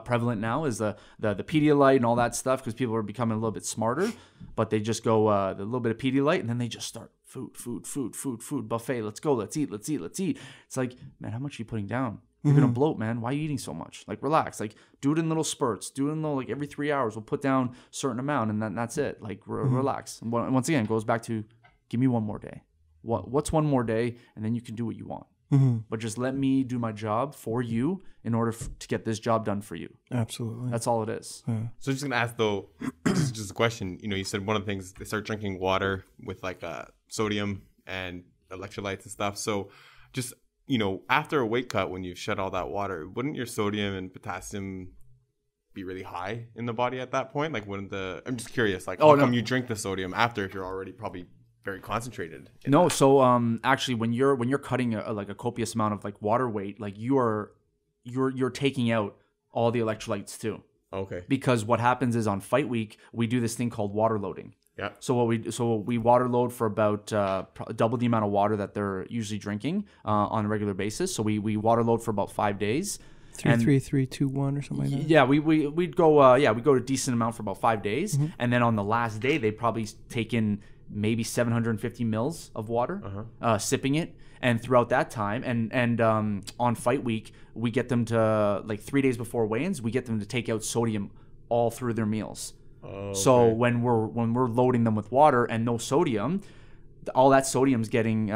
Speaker 2: prevalent now, is the Pedialyte and all that stuff, because people are becoming a little bit smarter. But they just go a little bit of Pedialyte and then they just start food buffet. Let's go. Let's eat. It's like, man, how much are you putting down? You're gonna bloat, man. Why are you eating so much? Like, relax. Like, do it in little spurts. Do it in little, like, every 3 hours. We'll put down a certain amount, and then that's it. Like, relax. And once again, it goes back to, give me one more day. What's one more day, and then you can do what you want. But just let me do my job for you in order to get this job done for you.
Speaker 1: Absolutely.
Speaker 2: That's all it is.
Speaker 3: So just gonna ask though, just a question. You said one of the things, they start drinking water with like sodium and electrolytes and stuff. So just, after a weight cut, when you've shed all that water, wouldn't your sodium and potassium be really high in the body at that point? Like, I'm just curious, like, how come you drink the sodium after if you're already probably very concentrated?
Speaker 2: No, so actually, when you're cutting a copious amount of like water weight, like you're taking out all the electrolytes too.
Speaker 3: Okay.
Speaker 2: Because what happens is on fight week, we do this thing called water loading.
Speaker 3: Yeah.
Speaker 2: So we water load for about double the amount of water that they're usually drinking on a regular basis. So we water load for about 5 days.
Speaker 1: 3, 3, 2, 1 or something like that.
Speaker 2: Yeah, we'd go we go to a decent amount for about 5 days, and then on the last day they probably take in maybe 750 mils of water, sipping it. And throughout that time, and on fight week, we get them to, like 3 days before weigh-ins, we get them to take out sodium all through their meals. Oh, okay. So when we're loading them with water and no sodium, all that sodium's getting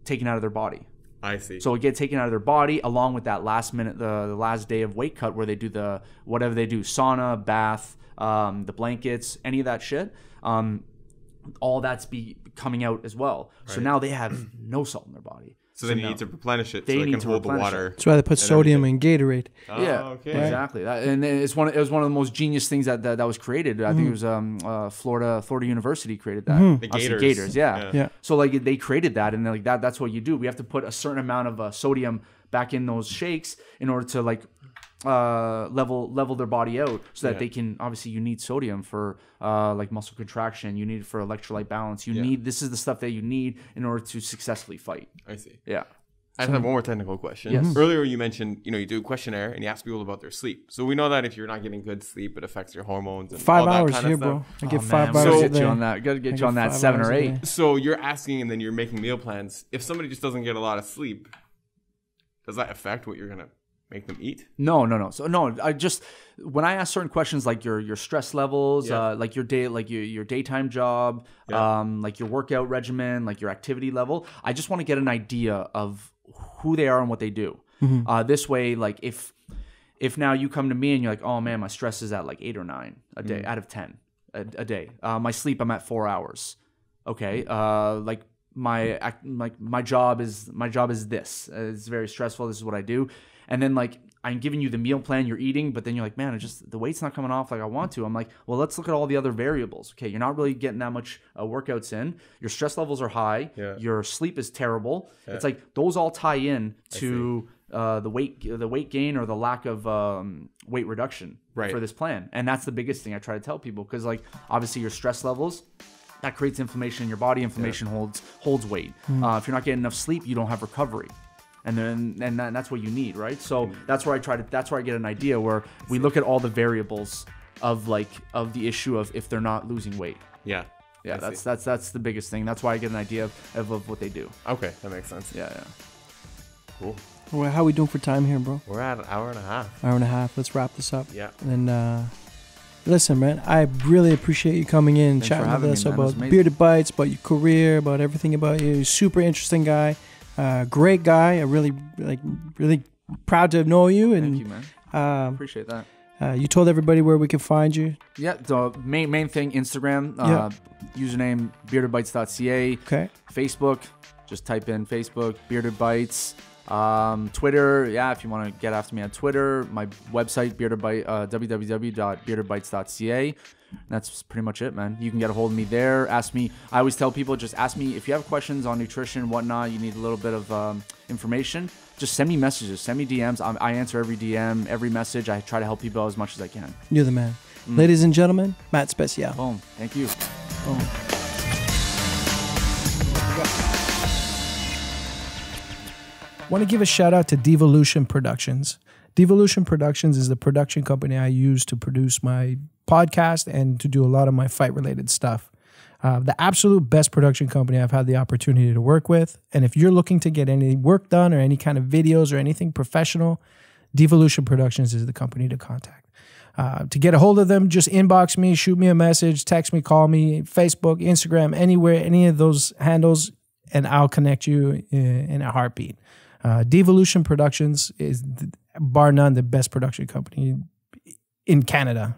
Speaker 2: taken out of their body.
Speaker 3: I see.
Speaker 2: So it gets taken out of their body along with that last minute, the last day of weight cut, where they do whatever they do, sauna, bath, the blankets, any of that shit. All that's coming out as well. Right. So now they have no salt in their body.
Speaker 3: So then you need to replenish it so they can hold the water.
Speaker 1: That's why they put sodium in Gatorade.
Speaker 3: Oh,
Speaker 2: yeah,
Speaker 3: okay.
Speaker 2: Exactly. And it was one of the most genius things that was created. I think it was Florida University created that.
Speaker 3: The Gators.
Speaker 2: Gators, yeah. So like they created that, and like that's what you do. We have to put a certain amount of sodium back in those shakes in order to like level their body out, so that they can, obviously you need sodium for like muscle contraction, you need it for electrolyte balance, this is the stuff that you need in order to successfully fight.
Speaker 3: I see.
Speaker 2: Yeah.
Speaker 3: I have one more technical question.
Speaker 2: Yes.
Speaker 3: Earlier you mentioned, you do a questionnaire and you ask people about their sleep. So we know that if you're not getting good sleep, it affects your hormones and
Speaker 1: 5
Speaker 3: all that
Speaker 1: hours
Speaker 3: kind
Speaker 1: here,
Speaker 3: of stuff.
Speaker 1: bro. I get 5
Speaker 2: hours.
Speaker 1: hours
Speaker 2: So
Speaker 1: a day.
Speaker 2: Gotta get you on that 7 or 8.
Speaker 3: So you're asking, and then you're making meal plans. If somebody just doesn't get a lot of sleep, does that affect what you're gonna make them eat?
Speaker 2: No. So no, I just, when I ask certain questions like your stress levels, like your day, like your daytime job, like your workout regimen, like your activity level, I just want to get an idea of who they are and what they do. This way, like if now you come to me and you're like, oh man, my stress is at like 8 or 9 a day out of 10 a day. My sleep, I'm at 4 hours. Okay. Like my job is this. It's very stressful. This is what I do. And then like I'm giving you the meal plan, you're eating, but then you're like, man, the weight's not coming off like I want to. I'm like, well, let's look at all the other variables. Okay, you're not really getting that much workouts in. Your stress levels are high. Yeah. Your sleep is terrible. Yeah. It's like those all tie in to the weight gain or the lack of weight reduction for this plan. And that's the biggest thing I try to tell people, because like obviously your stress levels, that creates inflammation in your body. Inflammation holds weight. If you're not getting enough sleep, you don't have recovery. And that's what you need, right? So that's where I get an idea, where we look at all the variables of the issue of if they're not losing weight.
Speaker 3: Yeah.
Speaker 2: That's the biggest thing. That's why I get an idea of what they do.
Speaker 3: Okay, that makes sense.
Speaker 2: Yeah.
Speaker 3: Cool.
Speaker 1: Well, how are we doing for time here, bro?
Speaker 3: We're at an hour and a half.
Speaker 1: Hour and a half. Let's wrap this up.
Speaker 3: Yeah.
Speaker 1: And listen, man, I really appreciate you coming in and chatting with us about Bearded Bites, about your career, about everything about you. Super interesting guy. Great guy. I really proud to know you. And,
Speaker 2: thank you, man. Appreciate that.
Speaker 1: You told everybody where we can find you.
Speaker 2: Yeah, the main thing, Instagram, username beardedbites.ca. Okay. Facebook, just type in Facebook, Bearded Bites. Twitter, if you want to get after me on Twitter. My website, www.beardedbites.ca. That's pretty much it, man. You can get a hold of me there. Ask me. I always tell people, just ask me if you have questions on nutrition, whatnot. You need a little bit of information. Just send me messages. Send me DMs. I answer every DM, every message. I try to help people out as much as I can.
Speaker 1: You're the man. Ladies and gentlemen, Matt Speciale.
Speaker 2: Boom. Thank you.
Speaker 1: Boom. Want to give a shout out to Devolution Productions. Devolution Productions is the production company I use to produce my podcast and to do a lot of my fight-related stuff. The absolute best production company I've had the opportunity to work with. And if you're looking to get any work done or any kind of videos or anything professional, Devolution Productions is the company to contact. To get a hold of them, just inbox me, shoot me a message, text me, call me, Facebook, Instagram, anywhere, any of those handles, and I'll connect you in a heartbeat. Devolution Productions is, bar none, the best production company in Canada.